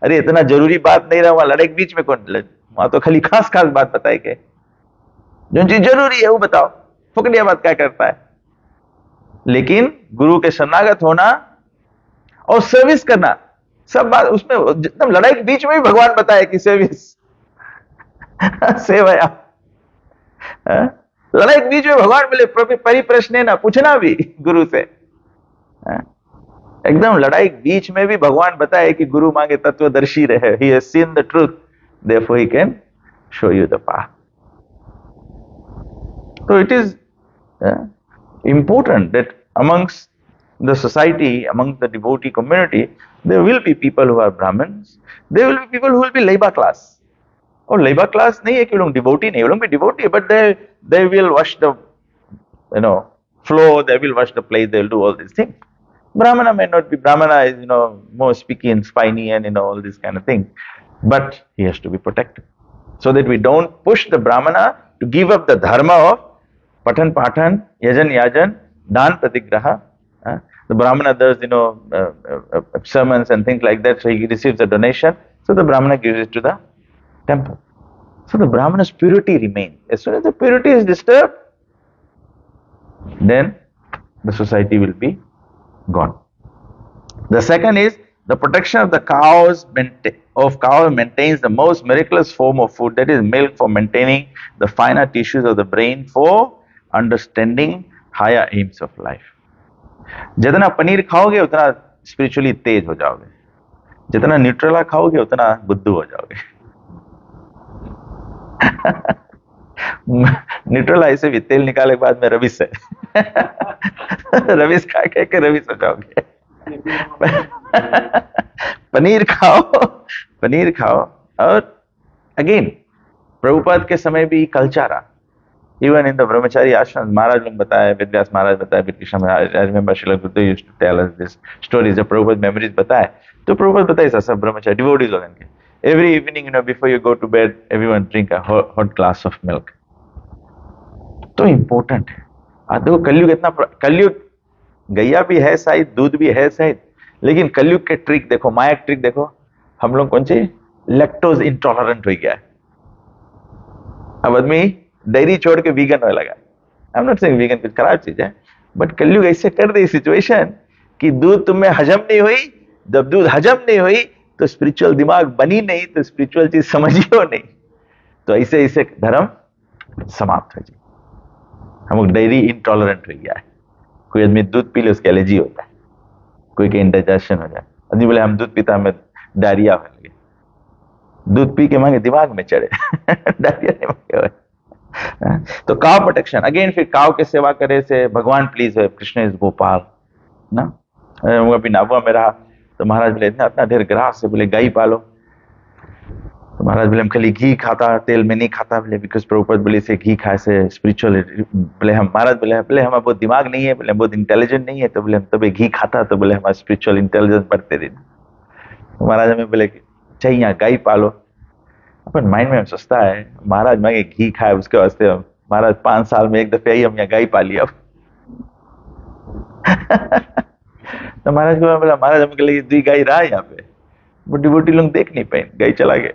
अरे इतना जरूरी बात नहीं रहा, वहां लड़ाई बीच में कौन, वहां तो खाली खास खास बात बताए के, जो चीज जरूरी है वो बताओ, फुकड़िया बात क्या करता है। लेकिन गुरु के शरणागत होना और सर्विस करना, सब बात उसमें, जितना लड़ाई के बीच में भी भगवान बताए कि सर्विस सेवया। लड़ाई के बीच में भगवान बोले परिप्रश्न ना, पूछना भी गुरु से। एकदम लड़ाई बीच में भी भगवान बताए कि गुरु मांगे तत्वदर्शी रहे, he has seen the truth, therefore he can show you the path. So it is important that amongst the society, among the devotee community, there will be people who are Brahmins, there will be people who will be Laiba class. और Laiba class नहीं है कि लोग devotee नहीं, वो लोग भी devotee, but they will wash the floor, they will wash the place, they will do all these things. Brahmana may not be, Brahmana is, more spiky and spiny and, all these kind of things. But he has to be protected. So that we don't push the Brahmana to give up the dharma of Patan Patan, Yajan Yajan, Dan Pratigraha. The Brahmana does, sermons and things like that, so he receives a donation. So the Brahmana gives it to the temple. So the Brahmana's purity remains. As soon as the purity is disturbed, then the society will be gone. The second is the protection of the cows maintains the most miraculous form of food, that is milk, for maintaining the finer tissues of the brain for understanding higher aims of life. जितना पनीर खाओगे उतना spiritually तेज हो जाओगे, जितना न्यूट्रेला खाओगे उतना बुद्धू हो जाओगे. न्यूट्रेला ऐसे भी तेल निकाले के बाद में रविश है. रविश खा के रविश हो जाओगे. पनीर खाओ. और अगेन प्रभुपाद के समय भी कल्चर रहा. इवन इन द ब्रह्मचारी आश्रम, महाराज लोग बताया, वेदव्यास महाराज बताया, Krishna Maharaj, I remember Srila Gurudev used to tell us this stories, जब प्रभुपाद मेमोरीज बताए तो प्रभुपाद बताए सब ब्रह्मचारी डिवोटीज लोगन के, every evening before you go to bed everyone drink a hot glass of milk. तो इंपॉर्टेंट है. देखो कलयुग इतना, कलयुग गैया भी है शायद, दूध भी है शायद, लेकिन कलयुग के ट्रिक देखो, माया ट्रिक देखो. हम लोग कौन सी लैक्टोज इंटॉलरेंट हो गया है. अब आदमी डेयरी छोड़ के वीगन होने लगा. I am not saying vegan कुछ खराब चीज है, बट कलयुग ऐसे कर दी सिचुएशन कि दूध तुम में हजम नहीं हुई. जब दूध हजम नहीं हुई तो स्पिरिचुअल दिमाग बनी नहीं, तो स्पिरिचुअल चीज समझियो नहीं, तो ऐसे ऐसे धर्म समाप्त हो जाए. हम लोग डेयरी इंटॉलरेंट हो गया है. कोई आदमी दूध पी ले उसकी एलर्जी होता है, कोई के इंडाइजेशन हो जाए. आदमी बोले हम दूध पीता, हमें डायरिया होने लगे. दूध पी के मांगे दिमाग में चढ़े. डायरिया नहीं मांगे. तो काव प्रोटेक्शन अगेन, फिर काव के सेवा करे से भगवान प्लीज है. कृष्ण इज गोपाल ना. वो अभी नाबुआ में रहा तो महाराज बोले इतना ढेर ग्रास से, बोले गाय पालो. तो महाराज बोले हम खाली घी खाता, तेल में नहीं खाता. बोले बिकॉज प्रभुपाद बोले से घी खाए से स्पिरिचुअल. बोले हम, महाराज बोले हमारा बहुत दिमाग नहीं है, बोले बहुत इंटेलिजेंट नहीं है, तो बोले हम तभी घी खाता, तो बोले हमारा स्पिरिचुअल इंटेलिजेंस बढ़ते दिन. तो महाराज हमें बोले चाहिए गाय पालो. अपन माइंड में सोचता है महाराज मांगे घी खाए उसके वास्ते, महाराज 5 साल में एक दफे आई हम यहाँ गाय पाली. अब तो महाराज को बोला, महाराज हमके लिए 2 गाय रहा यहाँ पे, वो डिवोटी लोग देख नहीं पाए, गाय चला गए.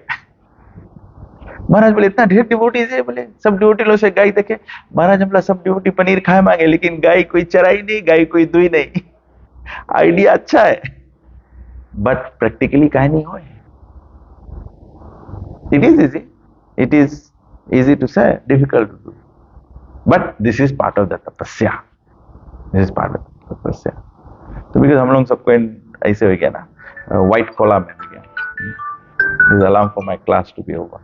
महाराज बोले इतना ढेर डिवोटीज है, बोले सब डिवोटी लोग से गाय देखे. महाराज हम सब डिवोटी पनीर खाए मांगे, लेकिन गाय कोई चराई नहीं, गाय कोई दुई नहीं. आइडिया अच्छा है, बट प्रैक्टिकली कहीं नहीं हो. It is easy. It is easy to say, difficult to do. But this is part of the tapasya. This is part of the tapasya. तो because हम लोग सबको ऐसे हो गया ना, white collar में हो गया. This is alarm for my class to be over.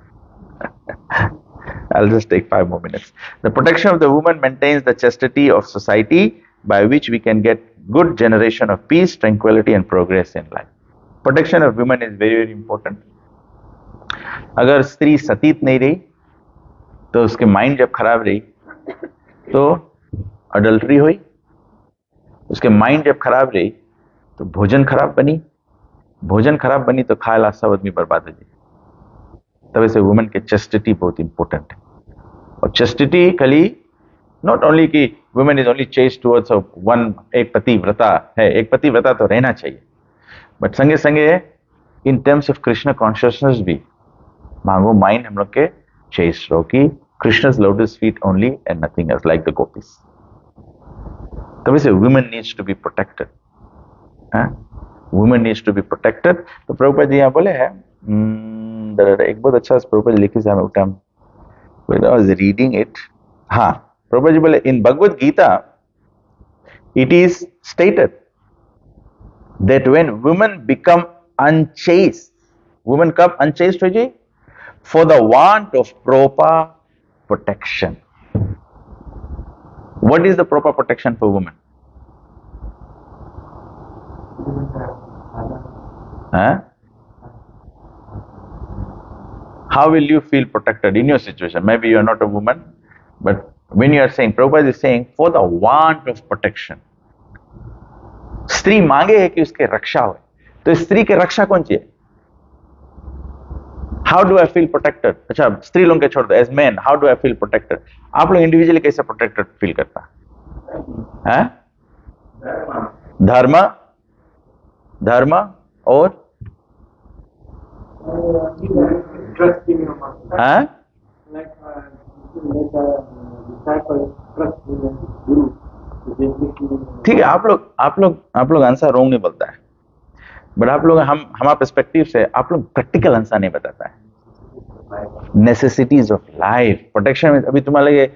I'll just take 5 more minutes. The protection of the woman maintains the chastity of society, by which we can get good generation of peace, tranquility, and progress in life. Protection of women is very, very important. अगर स्त्री सतीत नहीं रही तो उसके mind जब खराब रही तो अडल्ट्री हुई. उसके माइंड जब खराब रही तो भोजन खराब बनी तो खाला सब आदमी बर्बाद हो जाए. तब से वुमेन के चेस्टिटी बहुत इंपॉर्टेंट है. और चेस्टिटी खाली नॉट ओनली कि women is only chest towards one, एक पतिव्रता है, एक पतिव्रता तो रहना चाहिए, बट संगे संगे in terms of Krishna consciousness भी मांगो. माइंड हम लोग के चेस्ट रहो कि Krishna's lotus feet only and nothing else, like the gopis. तब से women needs to be protected. Women needs to be protected. तो प्रभुपाद जी यहाँ बोले हैं, एक बहुत अच्छा प्रभुपाद जी लिखे हमें उठा, when I was reading it. हाँ, प्रभुपाद जी बोले in Bhagavad Gita it is stated that when women become unchaste, women कब unchaste हो जी? For the want of proper protection. What is the proper protection for women? Huh? How will you feel protected in your situation? Maybe you are not a woman, but when you are saying, Prabhupada is saying, for the want of protection. स्त्री मांगे है कि उसके रक्षा हो, तो स्त्री के रक्षा कौन चाहिए? How do I feel protected? अच्छा, स्त्री लोगों के छोड़ दो, as men, how do I feel protected? आप लोग इंडिविजुअली कैसे प्रोटेक्टेड फील करता है? धर्म, धर्म और हाँ? ठीक है, आप लोग आंसर रोंग नहीं बोलता है, बट आप लोग हमारा पर्सपेक्टिव से आप लोग प्रैक्टिकल आंसर नहीं बताता है. नेसेसिटीज ऑफ लाइफ, प्रोटेक्शन में अभी तुम्हारे लिए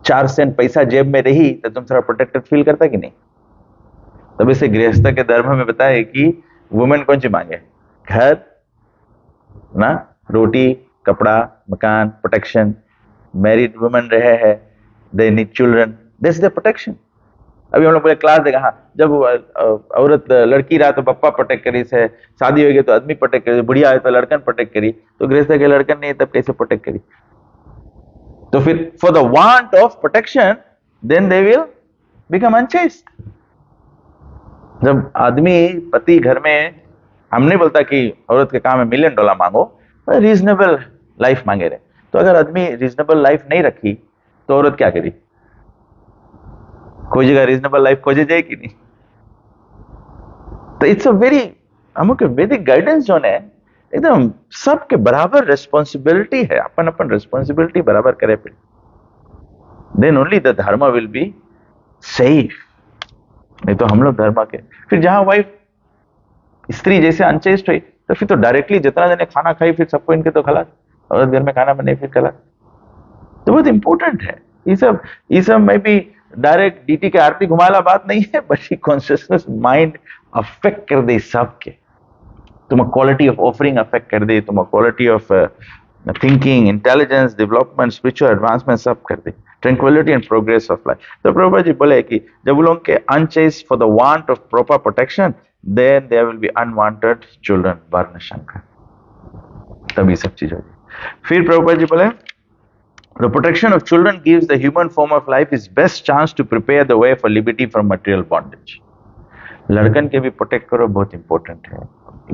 4 सेंट पैसा जेब में रही तो तुम थोड़ा प्रोटेक्टेड फील करता कि नहीं? तभी से गृहस्थ के धर्म में बताया कि वुमेन कौन सी मांगे? घर ना, रोटी, कपड़ा, मकान, प्रोटेक्शन. मैरिड वुमेन रहे हैं, they need children, this is the protection. अभी हम लोग पूरे क्लास देगा, हाँ, जब औरत लड़की रहा तो पप्पा प्रोटेक्ट करी से, शादी हो गई तो आदमी प्रोटेक्ट करी, बुढ़िया है तो लड़कन प्रोटेक्ट करी, तो गृहस्थ के लड़कन नहीं तब कैसे प्रोटेक्ट करी? तो फिर for the want of protection then they will become unchaste. जब आदमी पति घर में, हम नहीं बोलता कि औरत के काम में $1 million मांगो, पर रीजनेबल लाइफ मांगे रहे. तो अगर आदमी रीजनेबल लाइफ नहीं रखी तो औरत क्या करी? कोई जगह रीजनेबल लाइफ खोजे जाए कि नहीं? तो इट्स अ वेरी, हमको वैदिक गाइडेंस जो है एकदम सबके बराबर रिस्पॉन्सिबिलिटी है, अपन अपन रिस्पॉन्सिबिलिटी बराबर करे पे, देन ओनली द धर्म विल बी सेफ. नहीं तो हम लोग धर्म के, फिर जहां वाइफ स्त्री जैसे अनचेस्ट हुई तो फिर तो डायरेक्टली जितना जने खाना खाई फिर सबको इनके तो खिला, औरत घर में खाना बने फिर खिला. तो बहुत इंपॉर्टेंट है ये सब में भी डायरेक्ट डीटी के आरती घुमाला बात नहीं है, बट ये कॉन्शियसनेस माइंड अफेक्ट कर दे सबके. तुम क्वालिटी ऑफ ऑफरिंग अफेक्ट कर दे, तुम quality of thinking, intelligence, development, spiritual advancement सब कर दे, tranquillity and progress of life. तो प्रभुपाद जी बोले कि जब वो लोग के unchaste for the want of proper protection, then there will be unwanted children, varna sankara, तभी सब चीज होगी. फिर प्रभुपाद जी बोले the protection of children gives the human form of life its best chance to prepare the way for liberty from material bondage. लड़कन के भी protect करो, बहुत इंपॉर्टेंट है.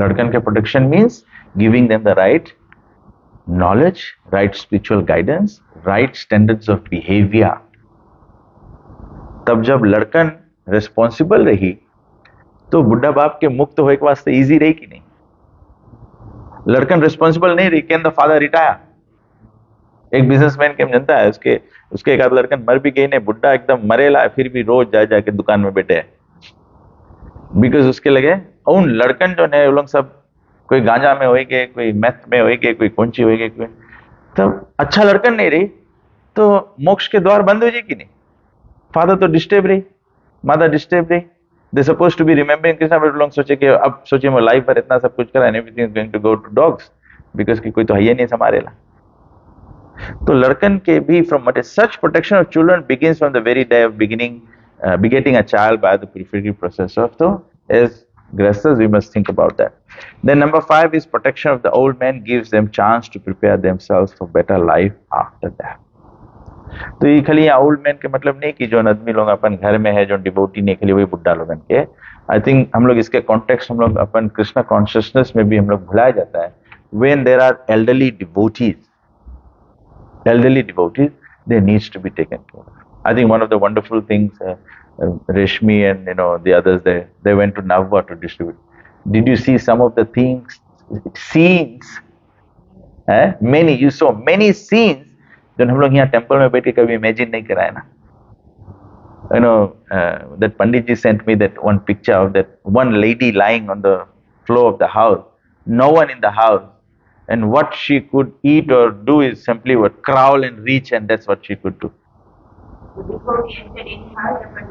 लड़कन के protection means giving them the right knowledge, right spiritual guidance, right standards of behaviour. तब जब लड़कन रिस्पॉन्सिबल रही तो बुढ़ा बाप के मुक्त होने के वास्ते इजी रही कि नहीं? लड़कन रिस्पॉन्सिबल नहीं रही, कैन द फादर रिटायर? एक बिजनेसमैन के जनता है, उसके एक आध लड़कन मर भी गई ने, बुढ़ा एकदम मरेला है, फिर भी रोज जाके दुकान में बैठे हैं, बिकॉज उसके लगे उन लड़कन जो है वो लोग सब कोई गांजा में होएगे, कोई मैथ में होएगे, कोई कौनची होएगे, कोई तब अच्छा लड़कन नहीं रही तो मोक्ष के द्वार बंद हो जाए कि नहीं? फादर तो डिस्टर्ब रही, मदर डिस्टर्ब रही, they suppose to be remembering Krishna, but लोग सोचे कि अब सोचिए मैं लाइफ पर इतना सब कुछ करा and everything is going to go to dogs, because की कोई तो है ही नहीं संभालेला. तो लड़कन के भी from such protection of children begins from the very day of begetting a child by the purificative process of the, as grasses we must think about that. Then number 5 is protection of the old men gives them chance to prepare themselves for better life after that. तो ये खाली यहाँ old man के मतलब नहीं कि जो आदमी लोग अपन घर में है, जो डिवोटी नहीं, खाली वही बुढ़ा लोगन के. आई थिंक हम लोग इसके कॉन्टेक्स्ट हम लोग अपन कृष्णा कॉन्शियसनेस में भी हम लोग भुलाया जाता है. When there are elderly devotees, they needs to be taken care of. I think one of the wonderful things, Reshmi and the others, they went to Navva to distribute. Did you see some of the scenes? You saw many scenes जो हम लोग यहाँ temple में बैठ के कभी imagine नहीं कराए ना. That Pandit ji sent me that one picture of that one lady lying on the floor of the house, no one in the house. And what she could eat or do is simply crawl and reach, and that's what she could do. Before we entered any house, the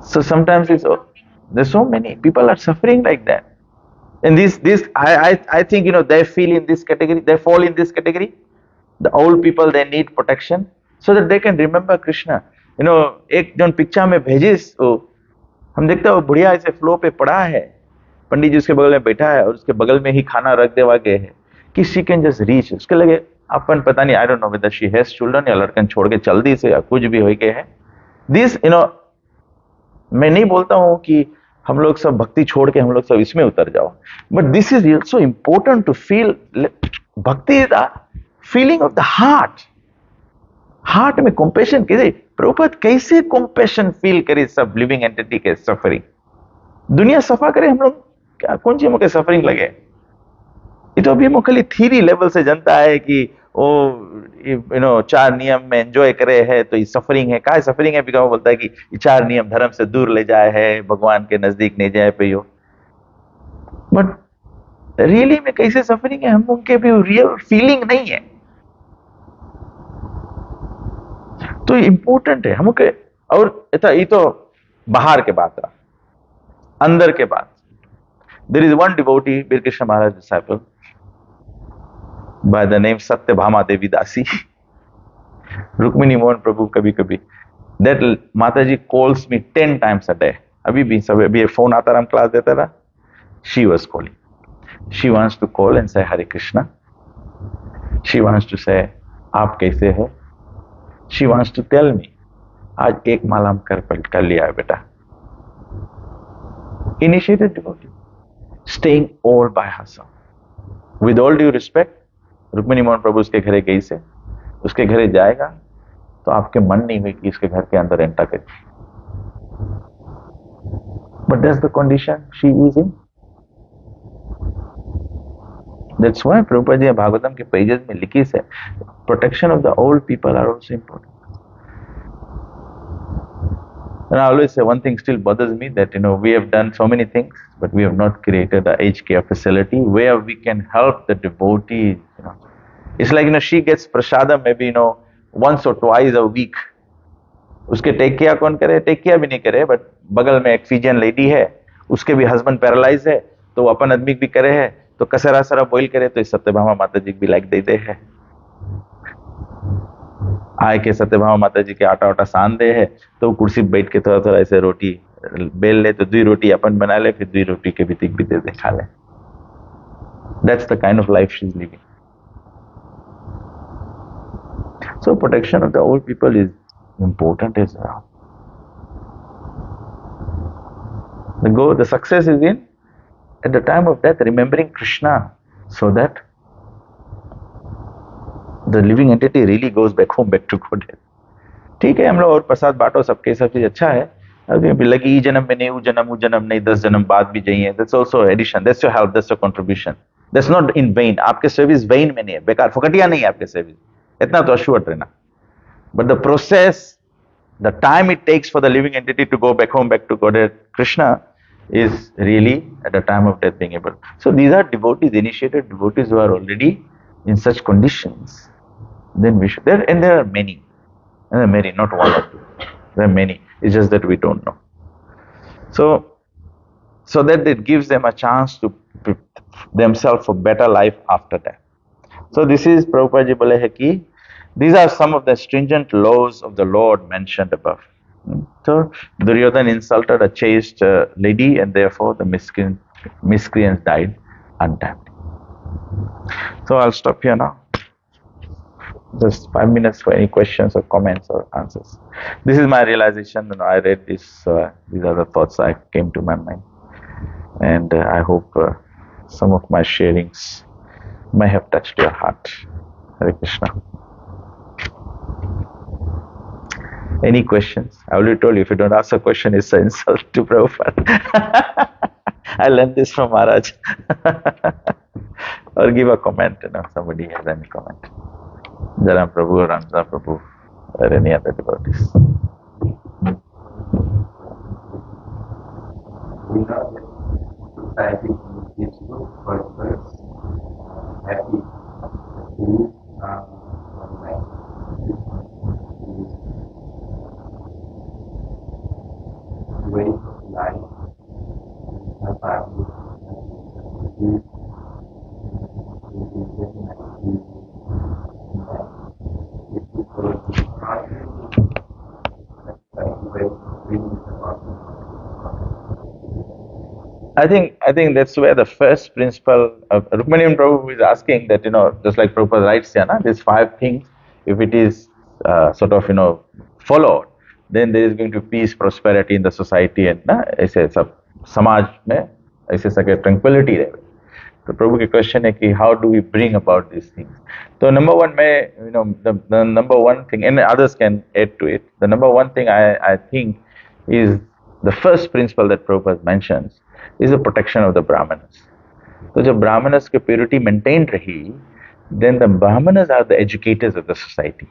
So sometimes there's so many people are suffering like that. And I think they feel in this category, they fall in this category. The old people, they need protection so that they can remember Krishna. एक जो picture में भेजिस वो हम देखते हैं, वो बुढ़िया ऐसे फ्लो पे पड़ा है, पंडित जी उसके बगल में बैठा है और उसके बगल में ही खाना रख देवा गए है कि शी कैन जस्ट रीच। उसके लगे अपन पता नहीं, I don't know whether she has children या लड़कन छोड़ के चल दी से या कुछ भी हो गए है। दिस मैं नहीं बोलता हूं कि हम लोग सब भक्ति छोड़ के हम लोग सब इसमें उतर जाओ, but this is also important to feel. Bhakti is the feeling of the heart. Heart में कंपैशन कैसे, प्रभुपाद कैसे कंपैशन फील करे सब लिविंग एंटिटी के सफरिंग। दुनिया सफा करे, हम लोग क्या कौन सी मुझे सफरिंग लगे। ये तो अभी हम खाली थ्योरी लेवल से जनता है कि वो 4 नियम में एंजॉय करे है तो ये सफरिंग है। क्या सफरिंग है? बिका बोलता है कि ये 4 नियम धर्म से दूर ले जाए है, भगवान के नजदीक नहीं जाए पे यो। बट रियली में कैसे सफरिंग है, हम उनके भी रियल फीलिंग नहीं है। तो इंपॉर्टेंट है हमके। और ये तो बाहर के बात रहा, अंदर के बात। There is one devotee, Bir Krishna Maharaj disciple by the name Satyabhama Devi Dasi. Rukmini Mohan Prabhu कभी कभी, that Mataji calls me 10 times a day. अभी भी सब अभी फोन आता रहा, हम क्लास देता रहा, she was calling. She wants to call and say Hare Krishna. She wants to say आप कैसे हो. She wants to tell me आज एक माला हम कर लिया है बेटा. Initiated devotee, staying all by herself. With all due respect, Rukmini Mohan प्रभु उसके घरे गई से, उसके घरे जाएगा तो आपके मन नहीं हुई कि इसके घर के अंदर एंटर करे। But that's the condition she is in. That's why Prabhupada ji Bhagavatam के पेजेस में लिखी से protection of the old people are also important. And I always say one thing still bothers me, that we have done so many things, but we have not created a aged care facility where we can help the devotees. It's like she gets prasadam maybe once or twice a week. उसके take care कौन करे? Take care भी नहीं करे, but बगल में एक Fijian lady है, उसके भी हस्बैंड पैरालाइज है, तो वो अपन आदमी भी करे है, तो कसरा सरा बॉइल करे तो इस सत्यभामा माता जी भी लाइक दे है। आए के सत्यभामा माता जी के आटा वाटा सान दे है, तो कुर्सी बैठ के थोड़ा थोड़ा ऐसे रोटी बेल ले, तो 2 रोटी अपन बना ले, फिर 2 रोटी के भी दे खा ले। That's the kind of life she's living. So protection of the old people is important as well. The success is in, at the time of death, remembering Krishna, so that the living entity really goes back home, back to Godhead. ठीक है, हम लोग और प्रसाद बांटो, सबके सब चीज अच्छा है। अभी लगी ई जन्म में नहीं, वो जन्म नहीं, 10 जन्म बाद भी चाहिए। That's also addition. That's your help. That's your contribution. That's not in vain. आपके सर्विस vain में नहीं है, बेकार फुकटिया नहीं है आपके सर्विस, इतना तो assured रहना। But the process, the time it takes for the living entity to go back home, back to Godhead, Krishna, is really at the time of death being able. So these are devotees, initiated devotees who are already in such conditions. Then we should, and there are many, not one or two. There are many. It's just that we don't know. So that it gives them a chance to themselves for better life after death. So this is Prabhupada ji bole hai ki these are some of the stringent laws of the Lord mentioned above. So Duryodhan insulted a chaste lady, and therefore the miscreants died untimely. So I'll stop here now. Just 5 minutes for any questions or comments or answers. This is my realization. I read this. These are the thoughts I came to my mind, and I hope some of my sharings may have touched your heart. Hare Krishna. Any questions? I already told you, if you don't ask a question, it's an insult to Prabhupada. I learned this from Maharaj. Or give a comment, somebody has any comment. Jaram Prabhu, Ramza Prabhu, or any other devotees. We know that society is good, prosperous, happy, food, online. I think that's where the first principle of Rukmani Prabhu is asking that, just like Prabhupada writes here, these 5 things, if it is sort of, followed, then there is going to be peace, prosperity in the society and ऐसे सब समाज में ऐसे सके tranquility रहे. तो प्रभु की question है कि how do we bring about these things? तो number one में, the number one thing, and others can add to it, the number one thing I think is the first principle that Prabhupada mentions is the protection of the Brahmanas. तो जब Brahmanas की purity maintained रही, then the Brahmanas are the educators of the society.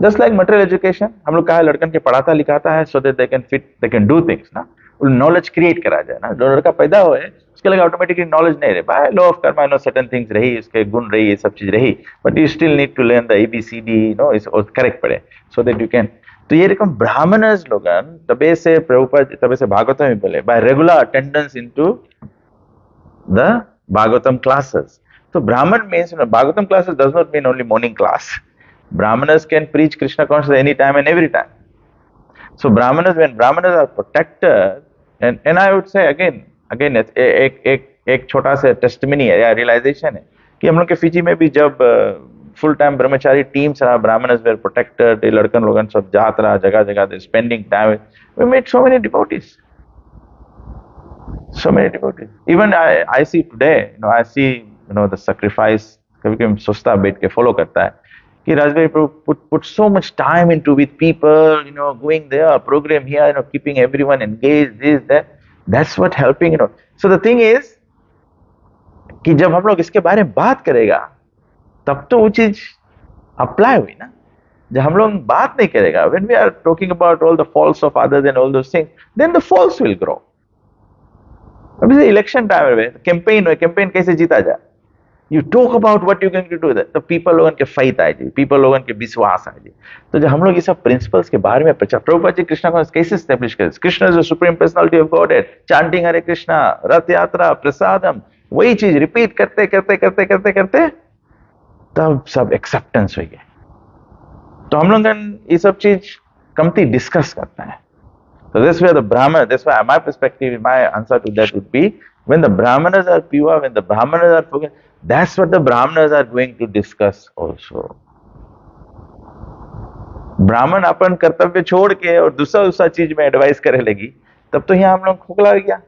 Just like material education, हम लोग कहा है लड़कन के पढ़ाता लिखाता है so that they can do things ना, knowledge create करा जाए ना. जो लड़का पैदा हुए उसके लगे automatically knowledge नहीं रहे. By law of karma, certain things रही, उसके गुण रही, ये सब चीज रही, but you still need to learn the ABCD, इस correct पढ़े so that you can. तो ये रकम ब्राह्मणस लोगन तबे से प्रभुपाद तबे से भागवतम में बोले by regular attendance into the Bhagavatam classes. So Brahman means, Bhagavatam classes does not mean only morning class. Brahmanas can preach Krishna consciousness any time and every time. So when Brahmanas are protected, and I would say again एक छोटा सा testimony है या realization है कि हम लोग के फिजी में भी जब full time brahmachari teams रहा, Brahmanas were protected, ये लड़कन लोगन सब जात रहा जगह जगह, they spending time, we met so many devotees. So many devotees. Even I see today, I see, the sacrifice, कभी कभी सोचता बैठ के follow करता है कि Rajbhai put so much time into with people, going there, program here, keeping everyone engaged, this, that. That's what helping, So the thing is कि जब हम लोग इसके बारे में बात करेगा तब तो वो चीज अप्लाई हुई ना. जब हम लोग बात नहीं करेगा, when we are talking about all the faults of others and all those things, then the faults will grow. अभी से इलेक्शन टाइम में कैंपेन कैसे जीता जाए, you talk about what you going to do that, तो people लोगन के fight आए जी, पीपल लोगन के विश्वास आए जी. तो जब हम लोग ये सब प्रिंसिपल्स के बारे में प्रचार, प्रभुपाद जी कृष्णा को कैसे एस्टेब्लिश करे, Krishna is the supreme personality of Godhead, chanting Hare Krishna, Rath Yatra, प्रसादम, वही चीज रिपीट करते करते करते करते करते तब सब एक्सेप्टेंस हो गया. तो हम लोग ये सब चीज कमती डिस्कस करते हैं. So this way that's why my perspective, my answer to that would be, when the Brahmanas are pure, when the Brahmanas are forgiven, that's what the Brahmanas are going to discuss also. ब्राह्मण अपन कर्तव्य छोड़ के और दूसरा चीज में advice करे लगी, तब तो यहाँ हम लोग खोखला गया.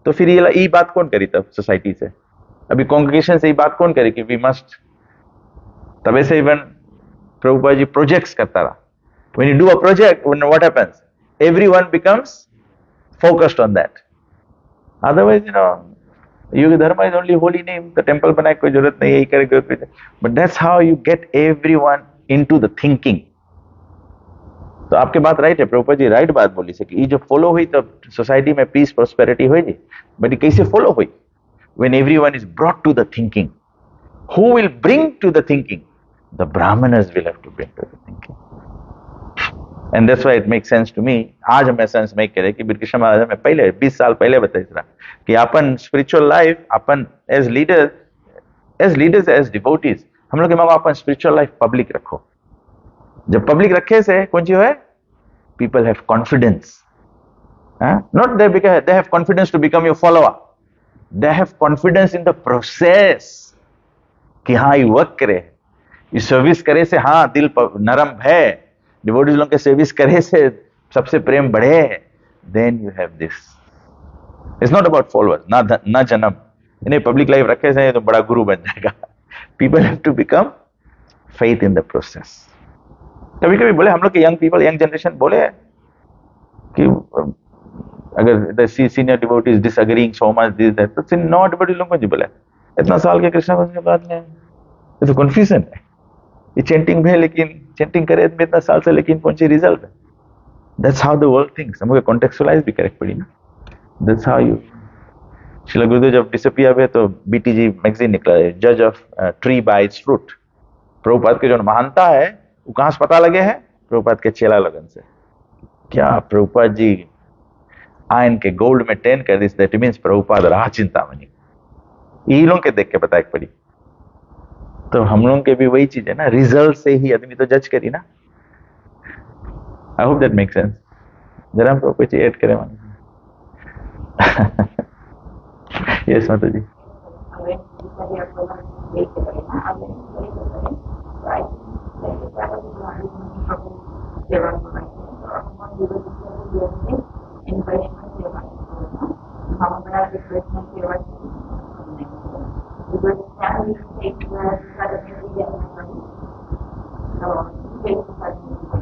तो फिर ये बात कौन करी तब सोसाइटी से, अभी कांग्रेगेशन से ये बात कौन करे कि वी मस्ट. तबे से इवन प्रभुपाद जी प्रोजेक्ट्स करता रहा. When you do a project, what happens? Everyone becomes focused on that. Otherwise, Yuga Dharma is only holy name. The temple बनाए कोई जरूरत नहीं है, करे. But that's how you get everyone into the thinking. तो आपके बात राइट है, प्रभुपाद जी राइट बात बोली से कि ये जो फॉलो हुई तब सोसाइटी में पीस प्रॉस्पेरिटी हुई जी. बट ये कैसे फॉलो हुई? When everyone is brought to the thinking. Who will bring to the thinking? The Brahmanas will have to bring to the thinking. And that's why it makes sense to me. आज हमें sense make करे कि कृष्ण महाराज में पहले 20 साल पहले बताया था कि अपन स्पिरिचुअल लाइफ, अपन एज लीडर्स एज डिवोटीज, हम लोग के मांगो अपन स्पिरिचुअल लाइफ पब्लिक रखो. जब पब्लिक रखे से कौन सी है, people have confidence. Not they have confidence to become your follower, they have confidence in the process कि हाँ ये वर्क करे, ये सर्विस करे से हाँ दिल नरम है, डिवोटीज लोगों के सर्विस करे से सबसे प्रेम बढ़े, then you have this. It's not about followers, ना जन्म, इन्हें पब्लिक लाइफ रखे से तो बड़ा गुरु बन जाएगा. People have to become faith in the process. कभी कभी बोले हम लोग के यंग पीपल, यंग जनरेशन बोले कि अगर the senior devotees disagreeing so much this that, तो नॉ डिवोटी लोगों को जी बोले इतना साल के कृष्ण के बाद में ये तो कंफ्यूजन है. ये चेंटिंग है, लेकिन चेंटिंग करे इतना साल से, लेकिन कौन सी रिजल्ट है? That's how the world thinks. हमको कॉन्टेक्चुअलाइज भी करेक्ट पड़ी ना. That's how you. श्रील गुरुदेव जब डिसअपियर हुए तो बीटीजी मैगजीन निकला है, जज of tree bye it's fruit. Prabhupada के जो महानता है वो कहां से पता लगे है? प्रभुपाद के चेला लगन से. क्या प्रभुपाद जी आयन के गोल्ड में टेन कर दिस, दैट मीन्स प्रभुपाद रहा चिंतामणि। ये लोग के देख के बताए पड़ी। तो हम लोग के भी वही चीज है ना, रिजल्ट से ही आदमी तो जज करी ना। I hope that make sense. जरा हम कुछ ऐड करें मन। यस माता जी।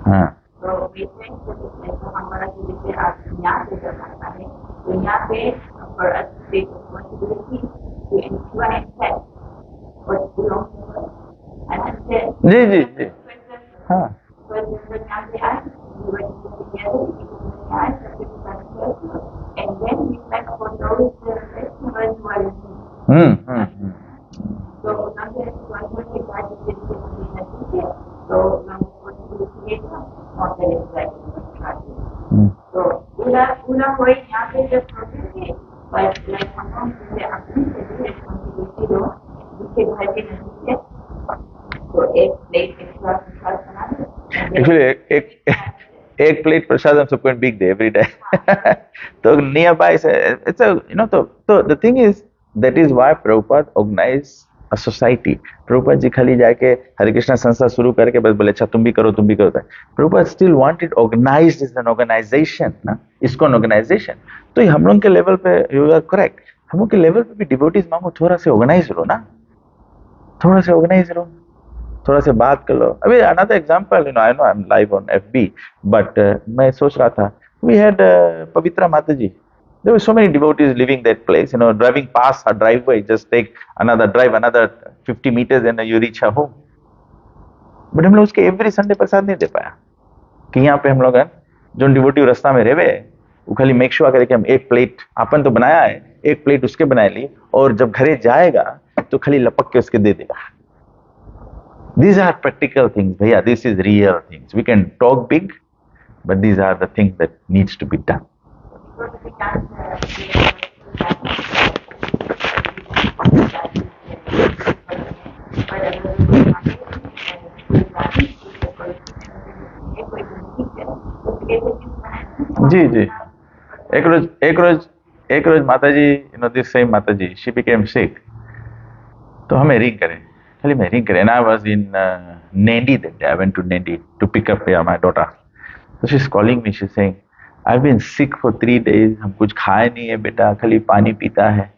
हाँ जी जी जी हाँ हम्म। एक्चुअली एक प्लेट प्रसाद हम सबको बिक दे एवरी डे। तो near by it's you know, तो the thing is that is why Prabhupada organise a society. Prabhupada ji खाली जाके हरे कृष्णा संस्था शुरू करके बस बोले अच्छा तुम भी करो तुम भी करो। Prabhupada still wanted organized is an organization ना, इसको ऑर्गेनाइजेशन। तो हम लोग के लेवल पे यू आर करेक्ट, हम लोग के लेवल पे भी डिवोटीज मांगो थोड़ा से ऑर्गेनाइज रहो ना, थोड़ा से ऑर्गेनाइज रहो, थोड़ा से बात कर लो। अभी another example, you know I am live on FB, but मैं सोच रहा था वी हैड पवित्रा माता जी, there were so many devotees living that place, you know, driving past her driveway, just take another drive another 50 meters and you reach her home. But हम लोग उसके every Sunday प्रसाद नहीं दे पाया कि यहाँ पे हम लोग जो डिवोटी रास्ता में रहे वो खाली मेक श्योर करे कि हम एक प्लेट अपन तो बनाया है, एक प्लेट उसके बनाए ली, और जब घरे जाएगा तो खाली लपक के उसके दे देगा। These are practical things, भैया, this is real things. We can talk big, but these are the things that needs to be done. जी जी, एक रोज माता जी, यू नो दिस सेम माता जी, शी बिकेम सिक, तो हमें रिंग करें, खाली मैं रिंग करें, and I was in Nandi that day. I went to Nandi to pick up my daughter. So she's calling me, she's saying, I've been sick for 3 days. हम कुछ खाए नहीं है बेटा, खाली पानी पीता है।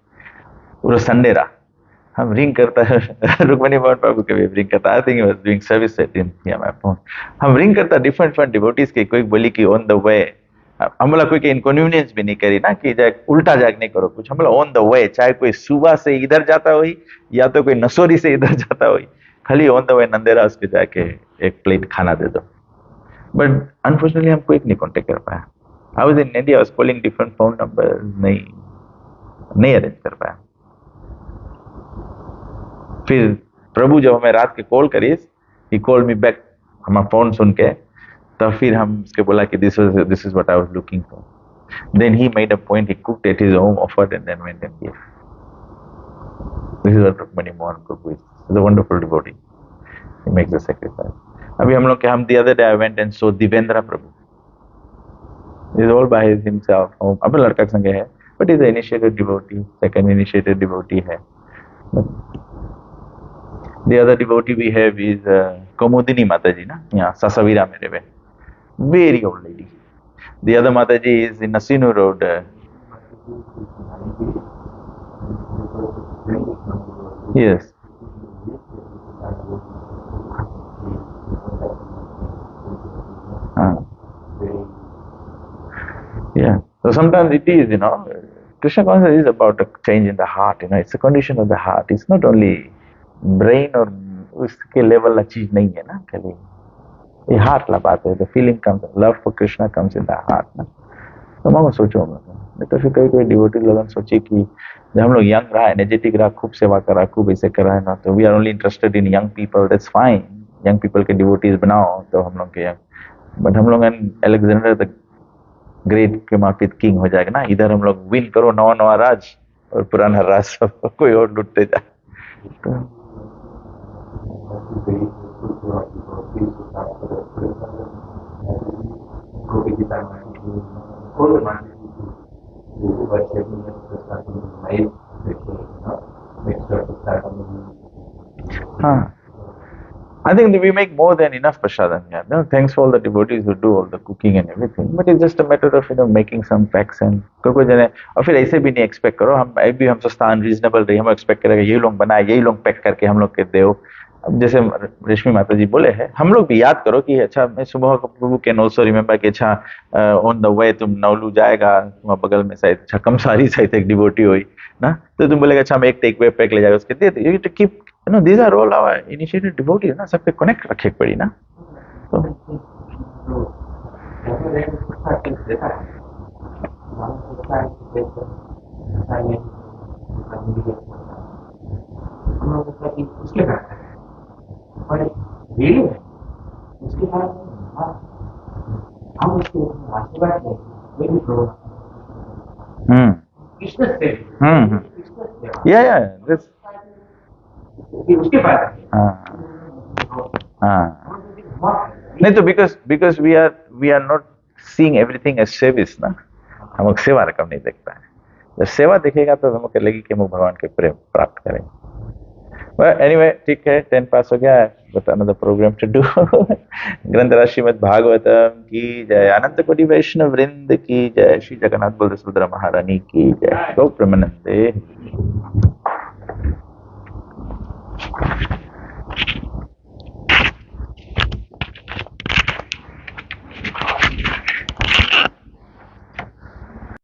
पूरा संडे रहा, हम रिंग करता है रुक्मणी मोहन प्रभु के भी रिंग करता, I think he was doing service at my phone. हम रिंग करता डिफरेंट डिवोटीज के, कोई बोली कि ऑन द वे, हम बोला कोई के इनकन्वीनियंस भी नहीं करी ना कि जाए उल्टा जाग नहीं करो कुछ, हम बोला ऑन द वे, चाहे कोई सुबह से इधर जाता हुई या तो कोई नसोरी से इधर जाता हुई, खाली ऑन द वे नंदेरा उसके जाके एक प्लेट खाना दे दो। बट अनफॉर्चुनेटली हम कोई नहीं कॉन्टेक्ट कर पाया। I was in India, I was calling different phone number, नहीं अरेंज कर पाया। फिर प्रभु जब हमें रात के कॉल करी, ही कॉल मी बैक, हमारा फोन सुन के, तब फिर हम उसके बोला कि this is what I was looking for. Then he made a point, he cooked at his home, offered and then went and give. This is what Rukmini Mohan Prabhu is a wonderful devotee, he makes the sacrifice. अभी हम लोग के, हम the other day I went and so Divendra Prabhu, is all by himself home. अब लड़का के संगे है, but is initiated devotee, second initiated devotee है। The other devotee we have is Komodini Mataji, na? Yeah, Sasavira Mereve. Very old lady. The other Mataji is in Nasinu Road. Yes. Yeah. So sometimes it is, you know, Krishna consciousness is about a change in the heart, you know, it's a condition of the heart. It's not only brain और उसके level वाला चीज नहीं है ना, खाली ये heart ला बात है। The feeling comes, love for Krishna comes in the heart ना। तो मैं सोचो, मैं तो फिर कोई डिवोटी लोग सोचे कि जब हम लोग यंग रहा, एनर्जेटिक रहा, खूब सेवा करा, खूब ऐसे करा है ना, तो we are only interested in young people, that's fine, young people के डिवोटीज बनाओ तो हम लोग के यंग। बट हम लोग अलेक्जेंडर द ग्रेट क्रमापित किंग हो जाएगा ना। इधर हम लोग विन करो नवा नवा राज और पुराना राज सब कोई और लुटते जाए। तो हाँ, I think that we make more than enough prasadam here. No, thanks for all the devotees who do all the cooking and everything. But it's just a matter of making some packs and कोई जने। और फिर ऐसे भी नहीं expect करो, हम सस्ता अनरीजनेबल रही, हम एक्सपेक्ट करेंगे यही लोग बनाए, यही लोग पैक करके हम लोग के दो। अब जैसे रेशमी माता जी बोले हैं, हम लोग भी याद करो कि अच्छा मैं सुबह को प्रभु कैन ऑल्सो रिमेम्बर कि अच्छा ऑन द वे तुम नवलू जाएगा, तुम्हारे बगल में शायद छकमसारी शायद एक डिवोटी हुई ना, तो तुम बोलेगा अच्छा हम एक टेक वे पैक ले जाएगा उसके दे, you to keep these are all our initiated devotees ना, सब पे कनेक्ट रखे पड़ी ना। तो या दिस नहीं तो because we are not seeing everything as service ना, हम लोग सेवा रकम नहीं देखता है। जब सेवा देखेगा तो हमको लगेगी कि हम भगवान के प्रेम प्राप्त करेंगे। एनीवे ठीक है, 10 पास हो गया है, but another program to do. ग्रंथ श्रीमद् भागवतम की जय, अनंत कोटि वैष्णव वृंद की जय, श्री जगन्नाथ बलदेव सुभद्रा महारानी की जय, गौ प्रेमानंदे।